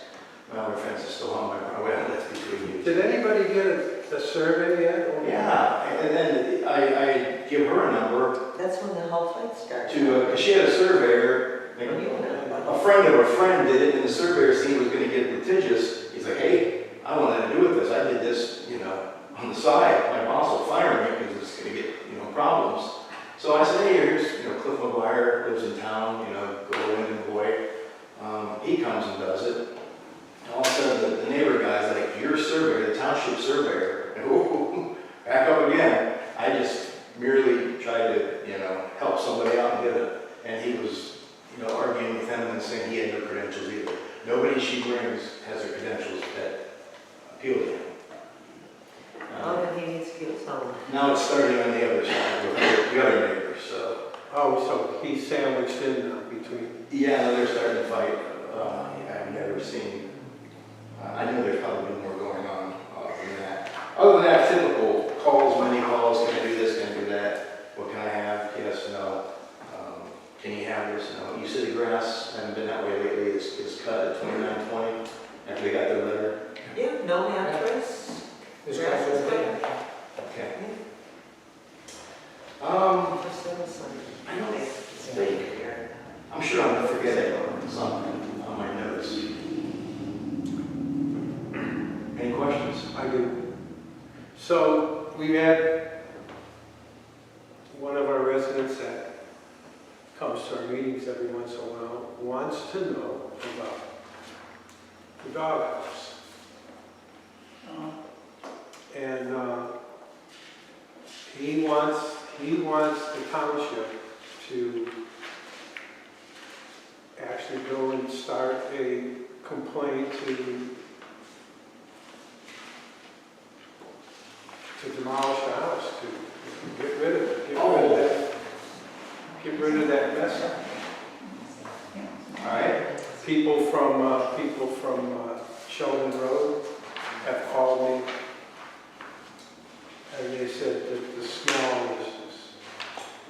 Well, her fence is still on my property. Well, that's between you.
Did anybody get a survey yet? Or-
Yeah, and then I give her a number
That's when the whole fight started.
because she had a surveyor, like, a friend of a friend did it, and the surveyor seen it was gonna get litigious. He's like, hey, I don't want nothing to do with this. I did this, on the side. My boss will fire me because it's gonna get, problems. So I said, hey, here's, Cliff McGuire lives in town, go Wyndham boy. He comes and does it. And all of a sudden, the neighbor guy's like, your surveyor, the township surveyor. And ooh, back up again. I just merely tried to, help somebody out and get it. And he was, arguing with them and saying he had no credentials either. Nobody she brings has her credentials that appeal to him.
Oh, then he needs to get some.
Now it's starting on the other side with the other neighbors, so.
Oh, so he's sandwiched in now between.
Yeah, no, they're starting to fight. I've never seen, I know there's probably more going on than that. Other than that, typical calls, many calls, can I do this, can I do that? What can I have? Yes, no. Can you have this? No. You said the grass, I haven't been that way lately, it's cut at 2920 after they got their letter.
Yeah, no mattress.
This guy's over there.
Okay.
For citizen.
I know
It's big here.
I'm sure I'm gonna forget something on my notes. Any questions?
I do. So we had one of our residents that comes to our meetings every once in a while, wants to know about the doghouse. And he wants the township to actually go and start a complaint to demolish the house, to get rid of it, get rid of that mess.
All right?
People from Sheldon Road have called me, and they said that the smell is just,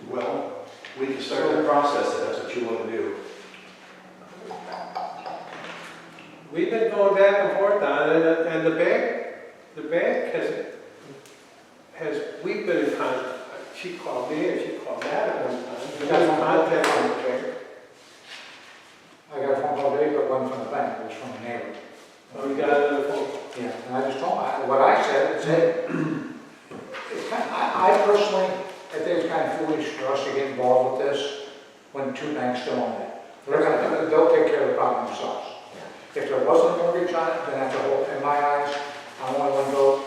Well, we can start the process if that's what you want to do.
we've been going back and forth on it, and the bank we've been in contact. She called me, and she called Matt at one time. We've been in contact with the bank.
I got a phone call today, but one from the bank, it was from a neighbor.
Oh, we got another phone.
Yeah, and I just told him, what I said, I personally, I think it's kind of foolish for us to get involved with this when two banks still own it. They'll take care of the problem themselves. If there wasn't a mortgage on it, then that's a whole, in my eyes, I want to go,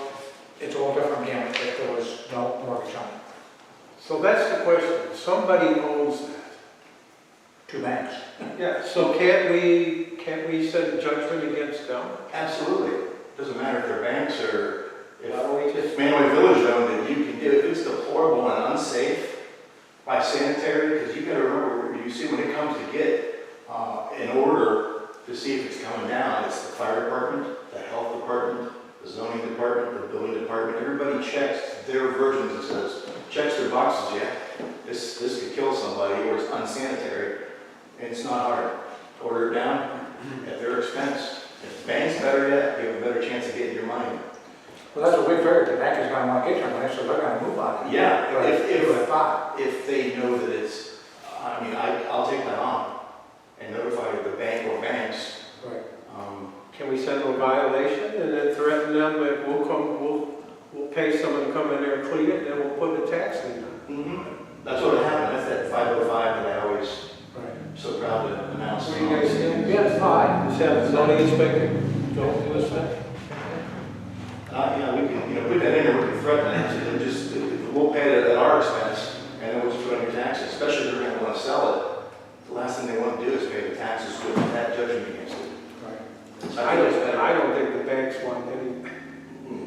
it's a whole different game if there was no mortgage on it.
So that's the question. Somebody owns that.
Two banks.
Yeah, so can't we set a judgment against them?
Absolutely. Doesn't matter if they're banks or
Why don't we
if
just,
Mantua Village owned it, you can do it. If it's deplorable and unsafe by sanitary, because you gotta remember, you see when it comes to get an order to see if it's coming down, it's the fire department, the health department, the zoning department, the building department, everybody checks their versions and says, checks their boxes, yeah, this could kill somebody or it's unsanitary, and it's not hard. Order it down at their expense. If the bank's better yet, you have a better chance of getting your money.
Well, that's what we figured, the bank is going to want to get their money, so they're going to move on it.
Yeah,
If
if they know that it's, I mean, I'll take that on and notify the bank or banks.
Right.
can we send them a violation and then threaten them that we'll pay someone to come in there and clean it, and then we'll put a tax lien on
That's what happened. That's that 505 that I always
Right.
so proud to announce.
What do you guys think?
Yeah, it's fine.
it? Just have the zoning inspector go do us that.
We can, put that in there, we can threaten it, and just, we'll pay it at our expense, and then we'll just put it on your taxes, especially if they're gonna wanna sell it. The last thing they wanna do is pay the taxes with that judgment against it.
Right.
I don't think the banks want any,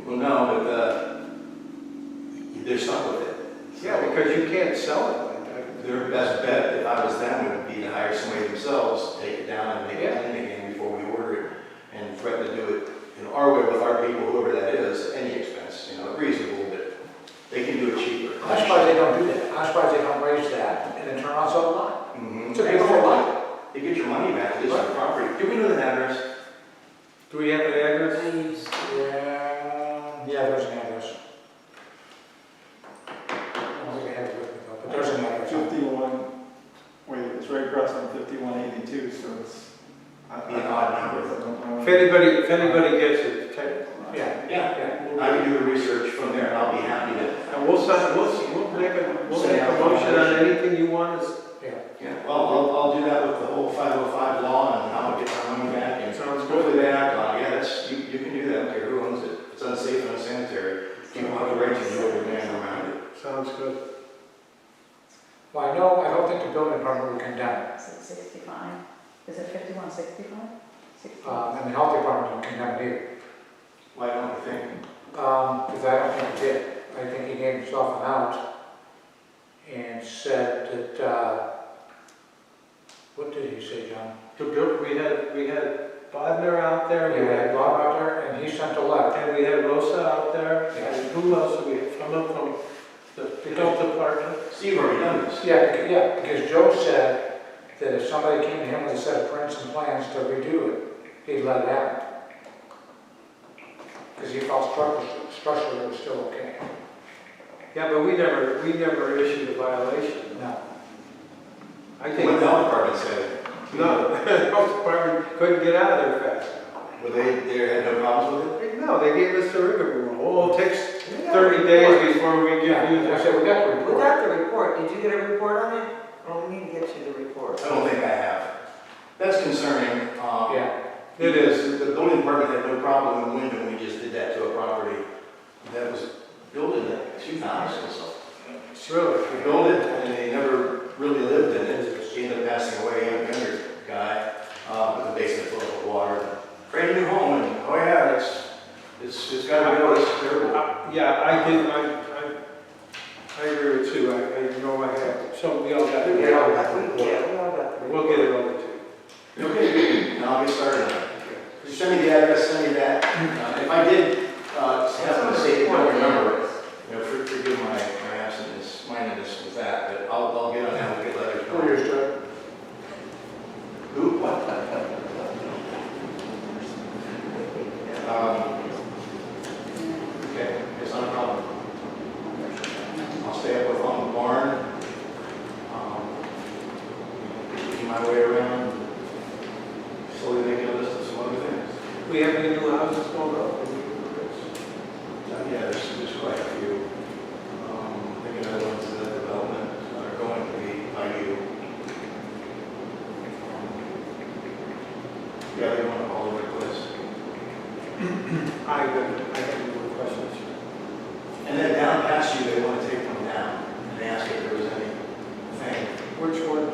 Well, no, but, they're stuck with it.
yeah, because you can't sell it like that.
Their best bet, if I was them, would be to hire somebody themselves, take it down and make it
Yeah.
clean again before we order it, and threaten to do it, our way with our people, whoever that is, at any expense, reasonable, but they can do it cheaper.
I'm surprised they don't do that. I'm surprised they don't raise that and then turn on sell the lot.
Mhm.
It's a beautiful lot.
They get your money back, at least on the property. Do we know the address?
Do we have an address?
Yeah, there's an address. I don't think I have it with me though, but there's an address.
51, wait, it's right across on 5182, so it's.
Be an odd number.
I don't know.
If anybody gets it, take,
Yeah.
Yeah, I can do the research from there, and I'll be happy to.
and we'll make a motion on anything you want us.
Yeah, well, I'll do that with the whole 505 law and how to get my money back, and
Sounds good.
hopefully they act on it. Yeah, you can do that, I don't care who owns it. If it's unsafe and unsanitary, you have the right to do it and around it.
Sounds good.
Well, I don't think the building department will condemn it.
Is it 65? Is it 5165?
And the health department won't condemn it either.
Why don't you think?
Because I don't think he did. I think he gave himself an out and said that, what did he say, John?
We had Bodnar out there,
We had Bob out there and he sent a letter.
and we had Rosa out there,
Yeah.
and who else did we have? From the health department.
Steve already done this.
Yeah, because Joe said that if somebody came to him with a set of prints and plans to redo it, he'd let it happen. Because he felt structurally it was still okay.
Yeah, but we never issued a violation.
No.
I
What
think,
did the health department say?
no, the health department couldn't get out of there fast.
Were they had no problems with it?
No, they gave us the rigmarole. Oh, it takes 30 days before we give you
I
the.
said, we got the
We
report.
got the report. Did you get a report on it? Oh, we need to get you the
concerning.
Yeah.
It is.
The building department had no problem in Wyndham when we just did that to a property that was built in the 2000s.
Really?
We built it and they never really lived in it. He ended up passing away, a younger guy, with a basement full of water. Created a new home and, oh yeah, it's gotta go, it's terrible.
Yeah, I agree with you. I know I have, so we all got it.
Yeah, we all got three.
We'll get it over to you.
Okay, and I'll get started on it. Send me the address, send me that. If I did happen to say you don't remember it, forgive my absence, mindedness with that, but I'll get on that, we'll get letters.
4 years, Joe.
Who? What? Okay, it's not a problem. I'll stay up with on the barn. Making my way around, slowly making a list of some other things.
We have any new houses going up?
Yeah, there's quite a few. Thinking other ones in the development are going to be by you. Yeah, they want all over the place.
I have any more questions.
And then down past you, they want to take one down and ask if there was anything.
Which one?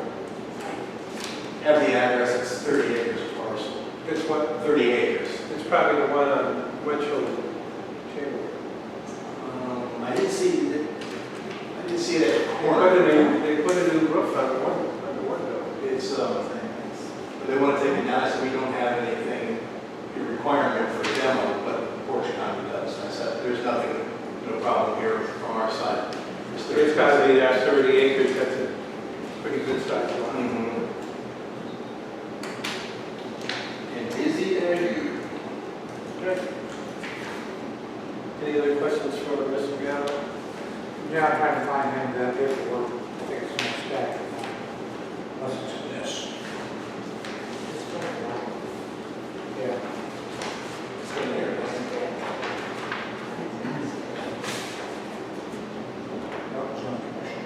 Have the address, it's 30 acres of parcel.
It's what?
30 acres.
It's probably the one on Winchell Chamber.
I didn't see it at the corner.
They put a new roof on the window.
It's, but they want to take it down, so we don't have anything, a requirement for demo, but Portage County does. I said, there's nothing, no problem here from our side.
It's got to be 30 acres, that's a pretty good size lot.
Mhm. And busy as you.
Okay. Any other questions for Mr. Gallo?
Yeah, I'm trying to find him that paperwork. I think it's in the stack. Unless it's in this. Yeah. It's in there. No, it's not commission.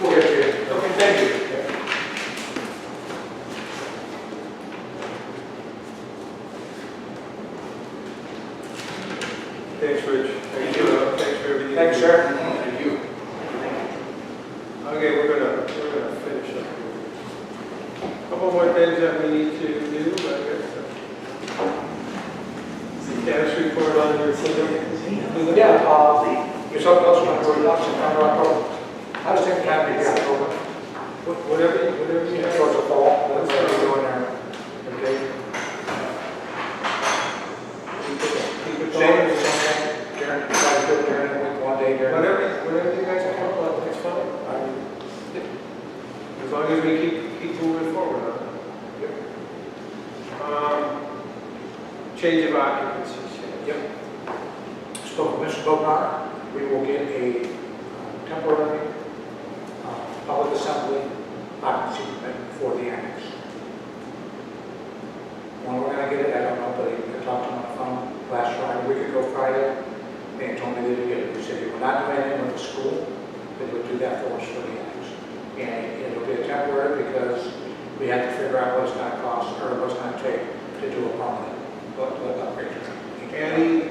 We'll get to you.
Okay, thank you.
Thanks, Rich.
Thank you.
Thanks for everything.
Thanks, sir.
Thank you.
Okay, we're gonna finish up. Couple more things that we need to do, I guess. Status report on your system.
Yeah, you saw those when we were last in October. I was taking time to get October.
Whatever you have.
Towards the fall, that's what we're doing there. Okay.
Keep it
Same,
going.
same thing. Karen, try to do it during the week, one day during.
Whatever you guys are comfortable with, it's fine. As long as we keep moving forward on it. Change of occupancy.
Yep. Spoke with Mr. Bognar, we will get a temporary public assembly occupancy permit for the annex. When we're gonna get it, I don't know, but I talked to him on the phone last Friday, a week ago Friday. They told me they would get it, we said, we're not doing anything with the school, they would do that for us for the annex. And it'll be a temporary because we have to figure out what it's gonna cost, or what it's gonna take to do a permanent upgrade.
Any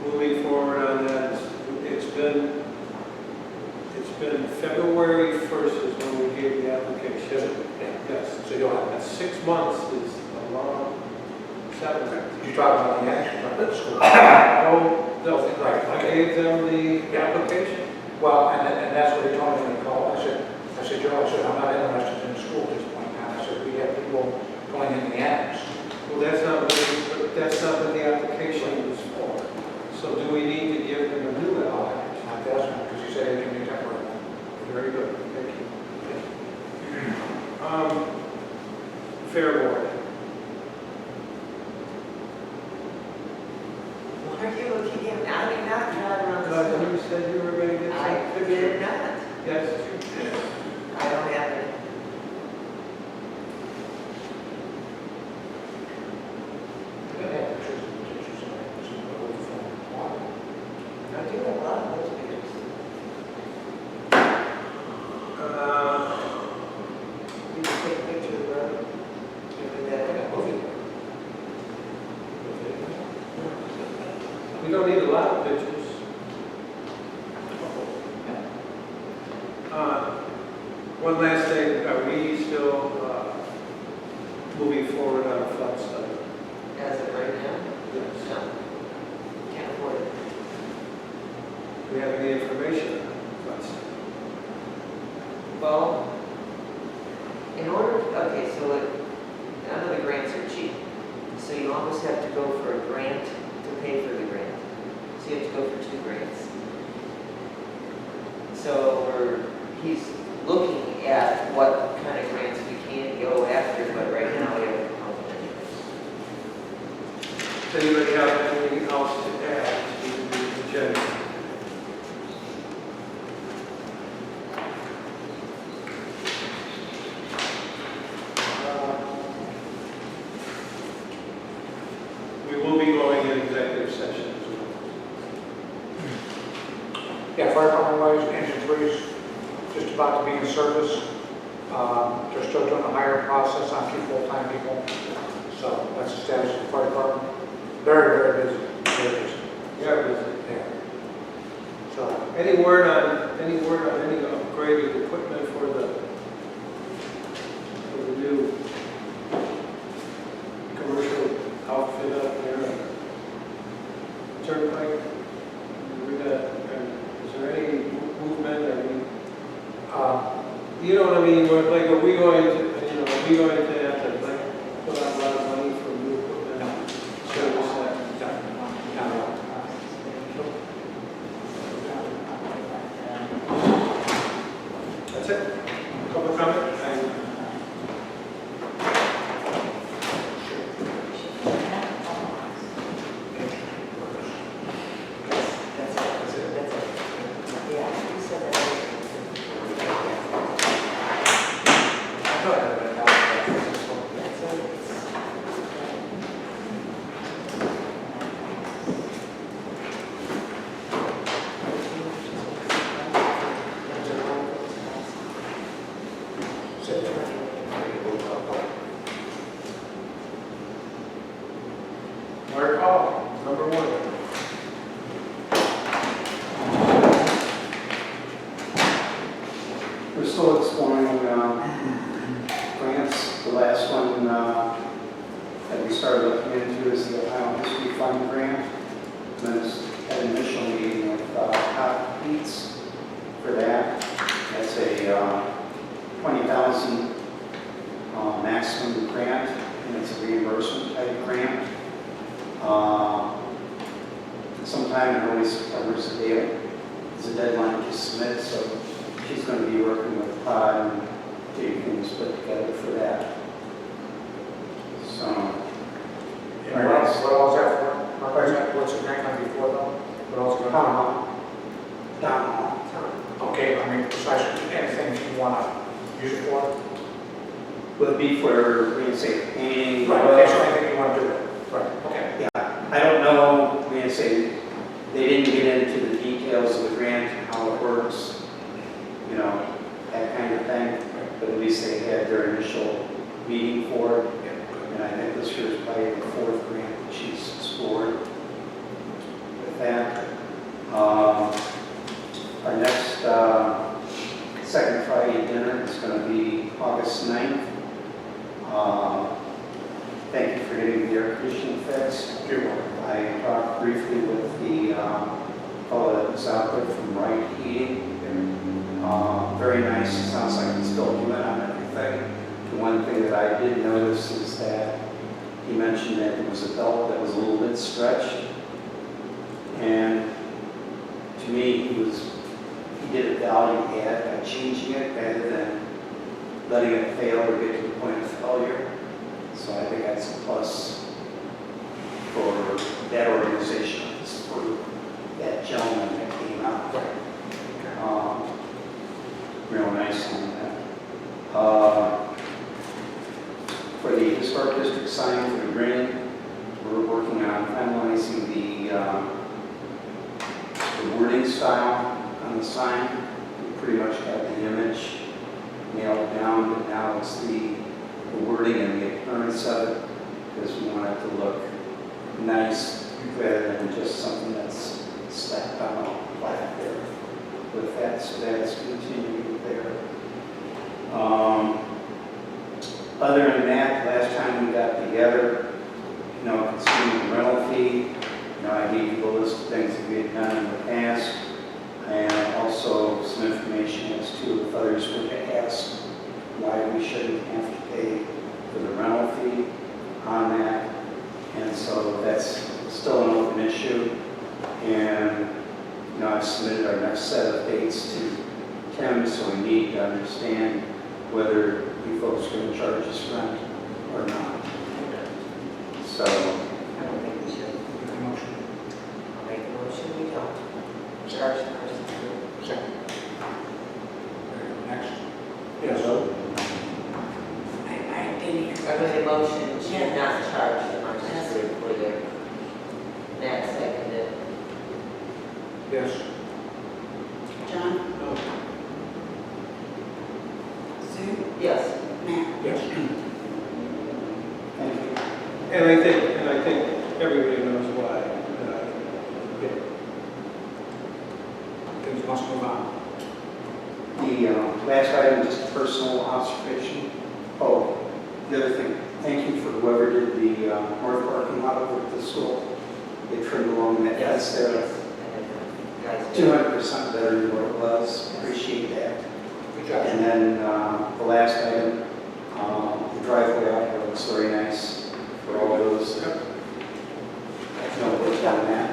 moving forward on that, it's been February 1st is when we gave the application. Yes,
So you'll have
that's 6 months is a long, 7.
Did you talk about the annex, you talked about the school?
No, I gave them the application.
Well, and that's what he told me when he called. I said, Joe, I'm not interested in school at this point in time. I said, we have people going in the annex.
Well, that's not what the application was for. So do we need to give them a new application?
Not that, because he said it can be temporary.
Very good, thank you. Fair board.
Why are you looking at me? I did not drive around the
You
school.
said you were going to get
I
some
did
pictures.
not.
Yes.
I don't have it. I do have a lot of those pictures.
One last thing, are we still moving forward on a flood study?
As of right now,
Yes.
no, can't afford it.
Do we have any information on the flood study?
Well, in order, okay, so none of the grants are cheap. So you almost have to go for a grant to pay for the grant. So you have to go for 2 grants. So he's looking at what kind of grants we can go after, but right now we haven't come up with any.
Does anybody have anything else to add to the agenda? We will be going in executive session as well.
Yeah, fire department wise, engine 3's just about to be in service. They're still doing the hiring process on 2 full-time people. So that's the status of the fire department. Very, very busy. Very busy.
Yeah, busy.
Yeah. So,
Any word on any upgraded equipment for the new commercial outfit up there on Turnpike? Is there any movement? I mean, you know what I mean? Like, are we going to have to like put out a lot of money for new equipment? Service that? That's it. Public comment?
That's it. Yeah, he said that.
I thought that was about
Mark Hall, number 1.
We're still exploring grants. The last one that we started looking into is the Ohio History Fund grant. And then it's had an initial meeting with Hot Beats for that. That's a 20,000 maximum grant, and it's a reimbursement type grant. Sometime in early September is the deadline to submit, so she's going to be working with Todd and getting things put together for that. So,
What else is that for? What's the grant going to be for though? What else is going to
down
Okay, I mean, precisely anything you want to use it for?
would be for reinstatement painting.
Right, okay, so anything you want to do there. Right, okay.
Yeah, I don't know, reinstatement, they didn't get into the details of the grant and how it works, you know, that kind of thing. But at least they had their initial meeting for it. And I think this year's probably the 4th grant that she's explored with that. Our next second Friday dinner is going to be August 9th. Thank you for getting the air conditioning fixed. I talked briefly with the fellow that was out there from Wright Heating. Very nice. It sounds like he's filled you in on everything. The one thing that I did notice is that he mentioned that there was a belt that was a little bit stretched. And to me, he did a value add by changing it rather than letting it fail or get to the point of failure. So I think that's a plus for that organization, for that gentleman that came out. Real nice on that. For the historic district sign for the green, we're working on finalizing the wording style on the sign. We pretty much got the image nailed down, but now it's the wording and the appearance of it, because we want it to look nice rather than just something that's slapped on a plaque there with that. So that's continuing with there. Other than that, last time we got together, concerning the rental fee, I gave you a list of things that we had done in the past, and also some information as to if others were to ask why we shouldn't have to pay for the rental fee on that. And so that's still an open issue. And, I've submitted our next set of dates to Tim, so we need to understand whether you folks are going to charge us rent or not. So,
I don't think we should.
Make a motion.
I'll make a motion, we don't. Charge the person.
Second. Next.
yes,
I didn't hear.
I made a motion, we should
Yeah.
not charge the emergency employer. Matt seconded.
Yes.
John?
No.
Sue?
Yes.
Matt?
Yes.
thank you.
And I think everybody knows why.
Things must move on.
The last item, just a personal observation. Oh, the other thing, thank you for whoever did the north parking lot over at the school. They trimmed along that fence there.
Guys.
200% better than what it was. Appreciate that.
Good job.
And then the last item, the driveway out here looks very nice for all those that know what's on that.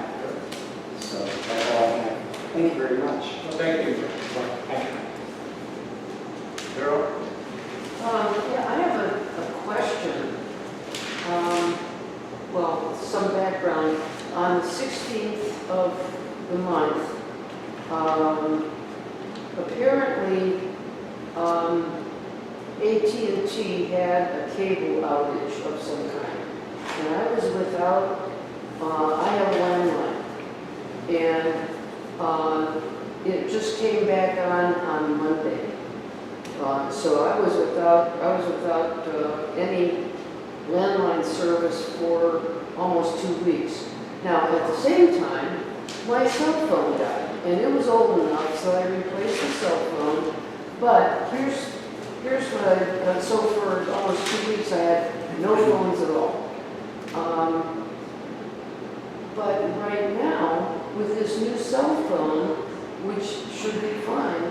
So that's all I have. Thank you very much.
Well, thank you.
Thank you.
Darrell?
Yeah, I have a question. Well, some background. On the 16th of the month, apparently AT&T had a cable outage of some kind. And I was without, I have a landline. And it just came back on Monday. So I was without any landline service for almost 2 weeks. Now, at the same time, my cell phone died, and it was old enough, so I replaced the cell phone. But here's what I done. So for almost 2 weeks, I had no phones at all. But right now, with this new cell phone, which should be fine,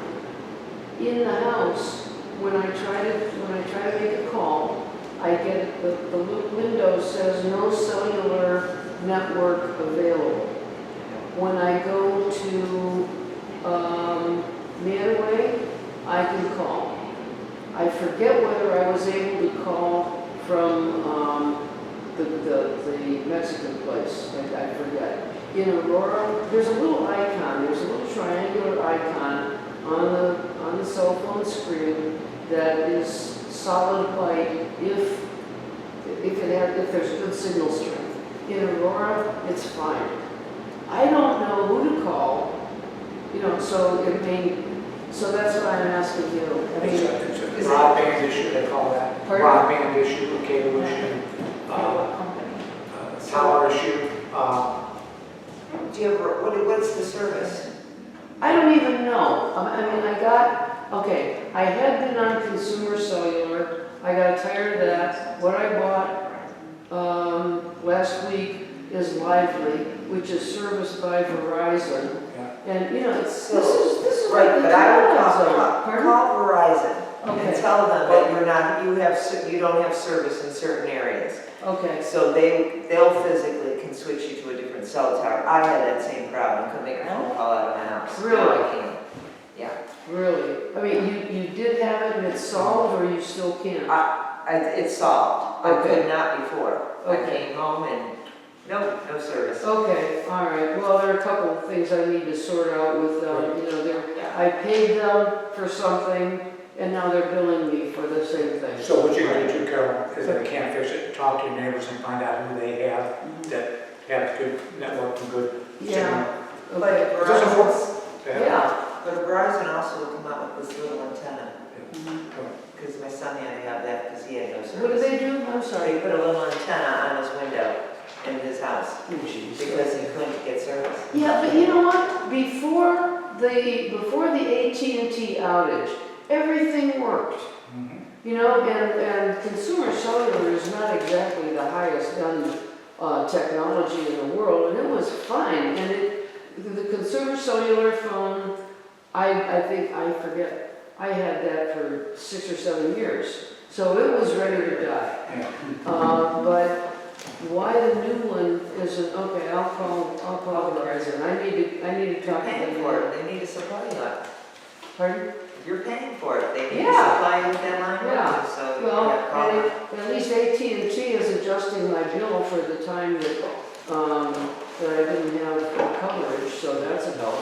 in the house, when I try to make a call, I get the window says no cellular network available. When I go to Mantua, I can call. I forget whether I was able to call from the Mexican place. I forget. In Aurora, there's a little icon. There's a little triangular icon on the cell phone screen that is solid white if there's good signal strength. In Aurora, it's fine. I don't know who to call, so that's what I'm asking you. I mean,
It's a broadband issue, they call that.
Pardon?
Broadband issue, cable issue, tower issue.
Do you ever, what's the service?
I don't even know. I had been on Consumer Cellular. I got tired of that. What I bought last week is Lively, which is serviced by Verizon.
Yeah.
And, this is
Right,
like the
but I would
Twilight Zone. Pardon?
call Verizon and
Okay.
tell them that you don't have service in certain areas.
Okay.
So they'll physically can switch you to a different cell tower. I had that same problem, couldn't make a phone call out of my house.
Really?
Now I can. Yeah.
Really? I mean, you did have it and it's solved, or you still can't?
It's solved. I
Okay.
could not before. I
Okay.
came home and no service.
Okay, all right. Well, there are a couple of things I need to sort out with,
Yeah.
I paid them for something, and now they're billing me for the same thing.
So what you're going to do, Carol, is if they can't fix it, talk to your neighbors and find out who they have that have good network and good signal.
Yeah,
But
okay.
It doesn't work.
Yeah.
But Verizon also will come out with this little antenna,
Mhm.
because my son had to have that because he had no
What do
service.
they do? I'm
They
sorry.
put a little antenna on his window in his house because he couldn't get service.
Yeah, but you know what? Before the AT&T outage, everything worked. You know, and consumer cellular is not exactly the highest end technology in the world, and it was fine. And the consumer cellular phone, I think, I forget, I had that for 6 or 7 years. So it was ready to die. But why the new one isn't, okay, I'll call Verizon. I need to talk to
Paying
them.
for it, they need to supply you.
Pardon?
You're paying for it, they need to
Yeah.
supply you with that line
Yeah.
working, so you
Well,
have problems.
and at least AT&T is adjusting my bill for the time that I didn't have coverage, so that's a help.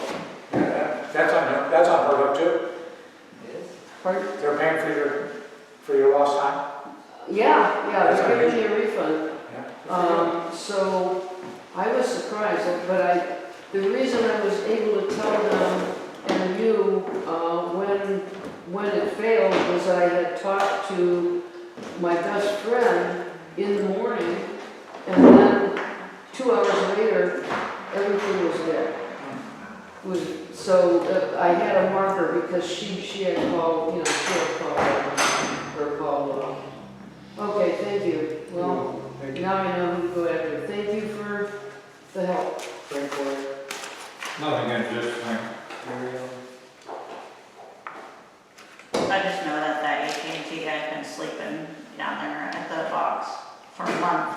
Yeah, that's unheard of too.
Yes.
Pardon?
They're paying for your lost time.
Yeah, they're giving me a refund.
Yeah.
So I was surprised, but the reason I was able to tell them and you when it failed was I had talked to my best friend in the morning, and then 2 hours later, everything was dead. So I had a marker because she had called, called. Okay, thank you. Well,
Thank you.
now I know who to go after. Thank you for the help.
Frank,
Nothing against this thing.
Mary
I just know that that AT&T guy's been sleeping down there at the box for a month.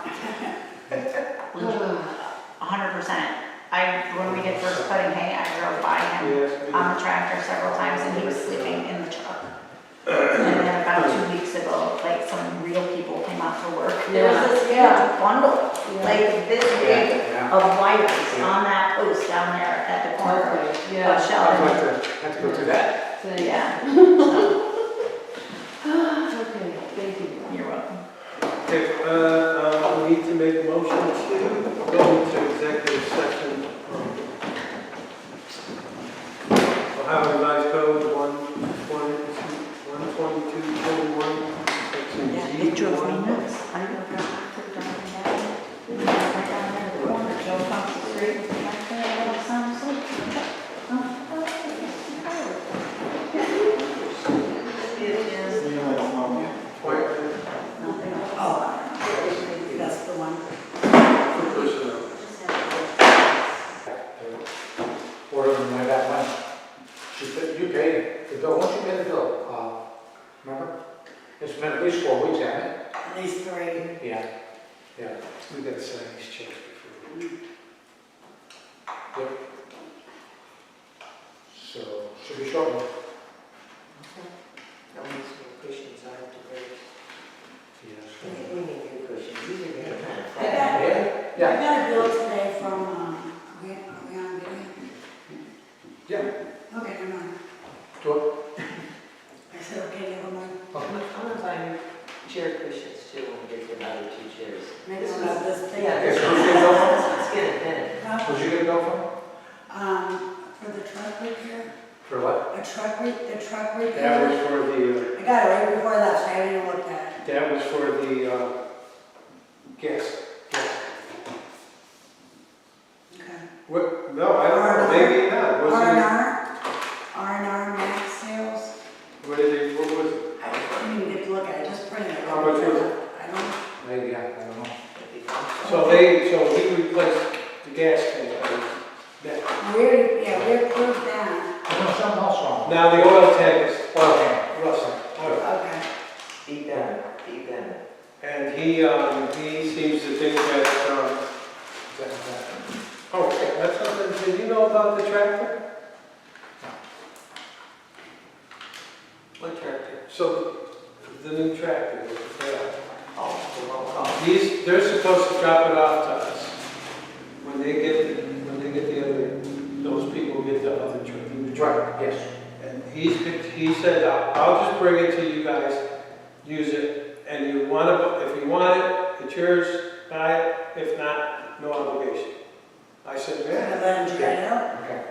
100%. When we did first cutting hay, I drove by him
Yes.
on the tractor several times and he was sleeping in the truck. And then about 2 weeks ago, like some real people came out to work. There was this huge bundle, like this big of wires on that post down there at the corner
Okay,
of
yeah.
Sheldon.
Have to go through that.
Thank you.
Yeah. So,
Okay, thank you.
you're welcome.
Okay, we need to make a motion to go into executive session. Ohio Revised Code 122.1, section
It drove me
G1.
nuts. I drove down there, right down there at the corner, drove across the street, back there, all the sound of sleep. Nothing. Oh, that's the one.
For personnel.
Order them like that one. You paid the bill, once you pay the bill, remember? It's been at least 4 weeks, hasn't it?
At least 3.
Yeah.
We got to sign these checks before.
Yep. So, should be short.
That one's some cushions I have to break.
Yes.
I think we need new cushions, these are getting kind of
I
fat.
got, I got a bill today from, are we on video?
Yeah.
Okay, never mind.
Do
I said, okay, never mind.
I'm gonna buy new chair cushions too when we get the other 2 chairs.
Maybe I'll have this thing.
Yeah,
Yes,
this
who's getting those?
let's get it finished.
Huh?
Who'd you get a bill from?
For the truck repair,
For what?
the truck
That
repair.
was for the,
I got it right before that, so I haven't even looked at it.
that was for the, gas.
Okay.
What, no, I don't know, maybe not, wasn't it?
R&R max sales.
What was it?
I didn't even get to look at it, just printed it.
How much was it?
I don't,
Maybe, I don't know.
So he replaced the gas tank.
we approved that.
I know something else wrong.
Now the oil tank is
Okay.
rusting.
Okay.
Be better, be better.
And he seems to think that, oh, that's something, did you know about the tractor?
What tractor?
So, the new tractor, yeah.
Oh, the roll call.
They're supposed to drop it off to us when they get the other, those people get the other truck.
Right, yes.
And he said, I'll just bring it to you guys, use it, and if you want it, it's yours, buy it, if not, no obligation. I said,
Gonna
yeah.
let him try it out?
Okay.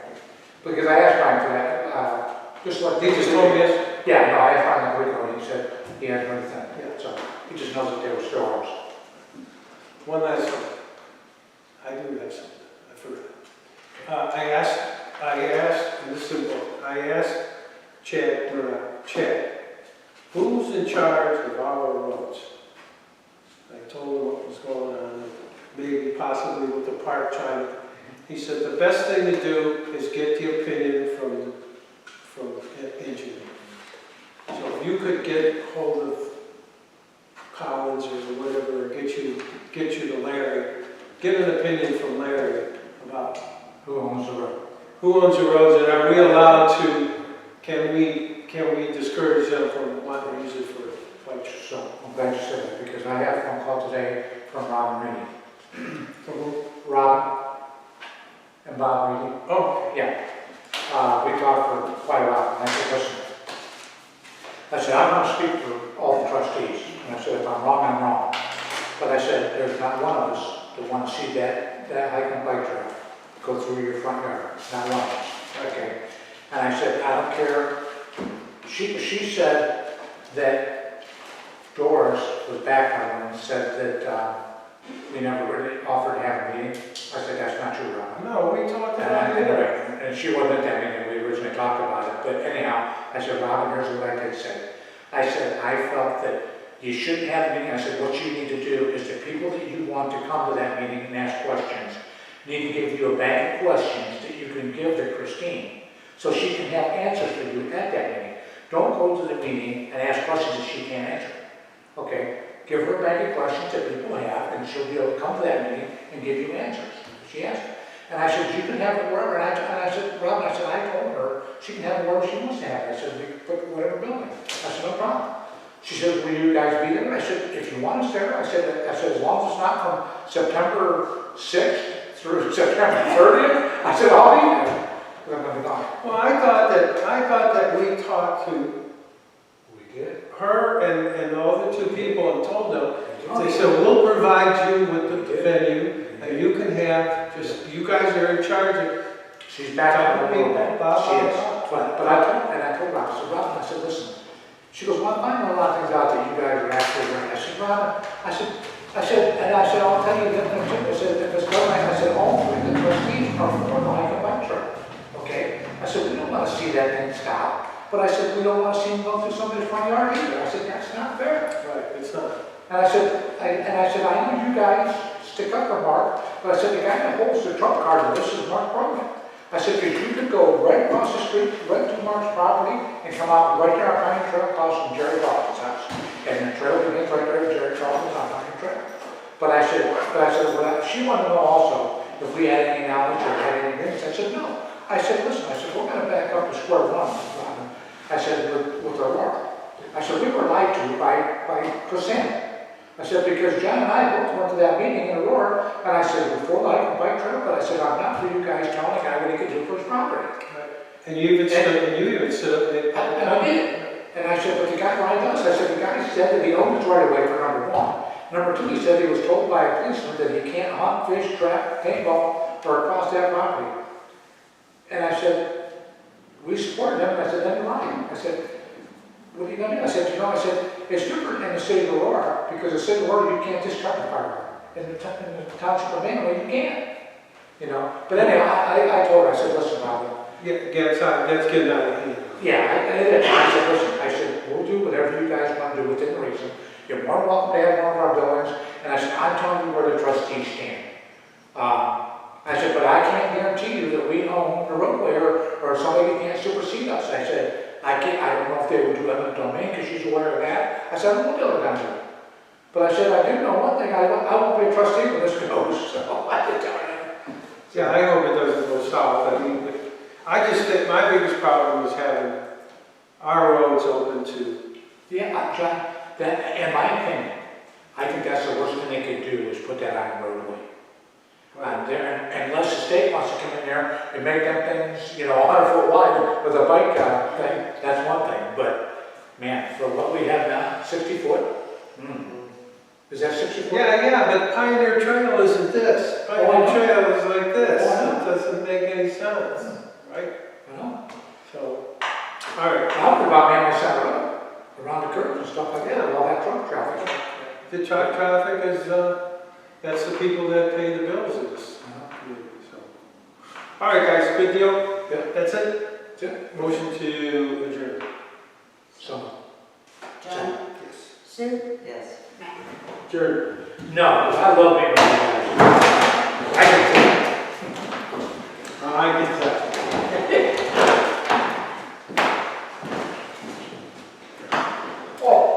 Because I asked Brian for that, just like.
He just told me yesterday.
Yeah, no, I asked Brian that week ago, and he said he hadn't heard anything. Yeah, so he just knows that they were still ours.
One last thing. I do have something, I forgot. I asked, and this is important, I asked Chad Murdoch Chad, who's in charge of our roads? I told him what was going on, maybe possibly with the park trying to, he said the best thing to do is get the opinion from engineer. So if you could get hold of Collins or whatever, or get you to Larry, get an opinion from Larry about
Who owns the road?
who owns the roads, and are we allowed to, can we discourage them from wanting to use it for bike trails?
So, I'm glad you said that, because I had a phone call today from Robin Reedy.
From who?
Robin and Bob Reedy.
Oh,
Yeah. We talked for quite a while, and I said, listen, I said, I'm going to speak for all the trustees, and I said, if I'm wrong, I'm wrong. But I said, there's not one of us that want to see that hike and bike trail go through your front yard, not one of us, okay? And I said, I don't care. She said that Doris was backpedaling and said that we never really offered to have a meeting. I said, that's not true, Robin.
no, we talked about it.
And she wasn't at that meeting, we originally talked about it, but anyhow, I said, Robin, here's what I did say. I said, I felt that you shouldn't have a meeting. I said, what you need to do is the people that you want to come to that meeting and ask questions need to give you a bank of questions that you can give to Christine, so she can have answers for you at that meeting. Don't go to the meeting and ask questions that she can't answer, okay? Give her a bank of questions that people have, and she'll be able to come to that meeting and give you answers. She asked me. And I said, you can have it wherever. And I said, Robin, I said, I told her she can have it wherever she wants to have it. I said, we can put it in whatever building. I said, no problem. She said, will you guys be there? I said, if you want us there. I said, as long as it's not from September 6th through September 30th. I said, I'll be there. But I'm going to be gone.
Well, I thought that we talked to
We did.
her and the other two people and told them, they said, we'll provide you with the venue, and you can have, just, you guys are in charge of.
She's back on the
people,
road. She is. But I told Robin, I said, Robin, I said, listen. She goes, well, I know a lot of things out there you guys are actually right. I said, Robin, I said, I'll tell you that. I said, if it's going, I said, all three of the trustees are for the hike and bike trail. Okay? I said, we don't want to see that thing stop. But I said, we don't want to see him go through somebody's front yard either. I said, that's not fair.
Right, it's not.
And I said, I know you guys stick up for Mark, but I said, the guy that holds the trump card of this is Mark Brogan. I said, because you could go right across the street, right to Mark's property, and come out right there on Pine Trail across from Jerry Carlton's house. And the trail begins right there at Jerry Carlton's on Pine Trail. But I said, well, she wanted to know also if we had any knowledge or had any agreements. I said, no. I said, listen, I said, we're going to back up to square one, Robin. I said, with our work. I said, we were lied to by Cassandra. I said, because John and I both went to that meeting in Aurora, and I said, before the hike and bike trail, but I said, I'm not for you guys telling a guy what he could do for his property.
Right. And you even stood up
And I did. And I said, but the guy lied to us. I said, the guy said that he owned his right of way for number one. Number two, he said he was told by a policeman that he can't hunt, fish, trap, paintball, or cross that property. And I said, we supported him, and I said, then you're lying. I said, what are you going to do? I said, it's different in the city of Aurora, because the city of Aurora, you can't just cut the firework. In the township of Mantua, you can't. You know? But anyway, I told her, I said, listen, Robin.
that's getting out of hand.
Yeah, I did. I said, listen, I said, we'll do whatever you guys want to do within reason. You're more than welcome to have one of our buildings. And I said, I'm telling you where the trustees stand. I said, but I can't guarantee you that we own the roadway or somebody can't supersede us. I said, I don't know if they would do eminent domain because she's aware of that. I said, I won't be able to do it. But I said, I do know one thing, I won't be a trustee when this goes, so I did tell her.
Yeah, I hope it doesn't go south. I mean, I just think my biggest problem is having our roads open to.
Yeah, John, that, in my opinion, I think that's the worst thing they could do is put that on the roadway. Unless the state wants to come in there and make them things, 100 foot wide with a bike thing, that's one thing. But, man, for what we have now, 60 foot? Is that 60 foot?
Yeah, but Pioneer Trail isn't this. Pioneer Trail is like this. It doesn't make any sense, right?
No.
So, all right.
Talking about Mantua Center Road, around the curves and stuff like that, with all that truck traffic.
The truck traffic is, that's the people that pay the bills in this community, so. All right, guys, good deal?
Yeah.
That's it?
That's it.
Motion to adjourn.
Sue?
Yes.
Matt?
Sure. No, 'cause I love being around you guys. I can tell.
I can tell.
Oh,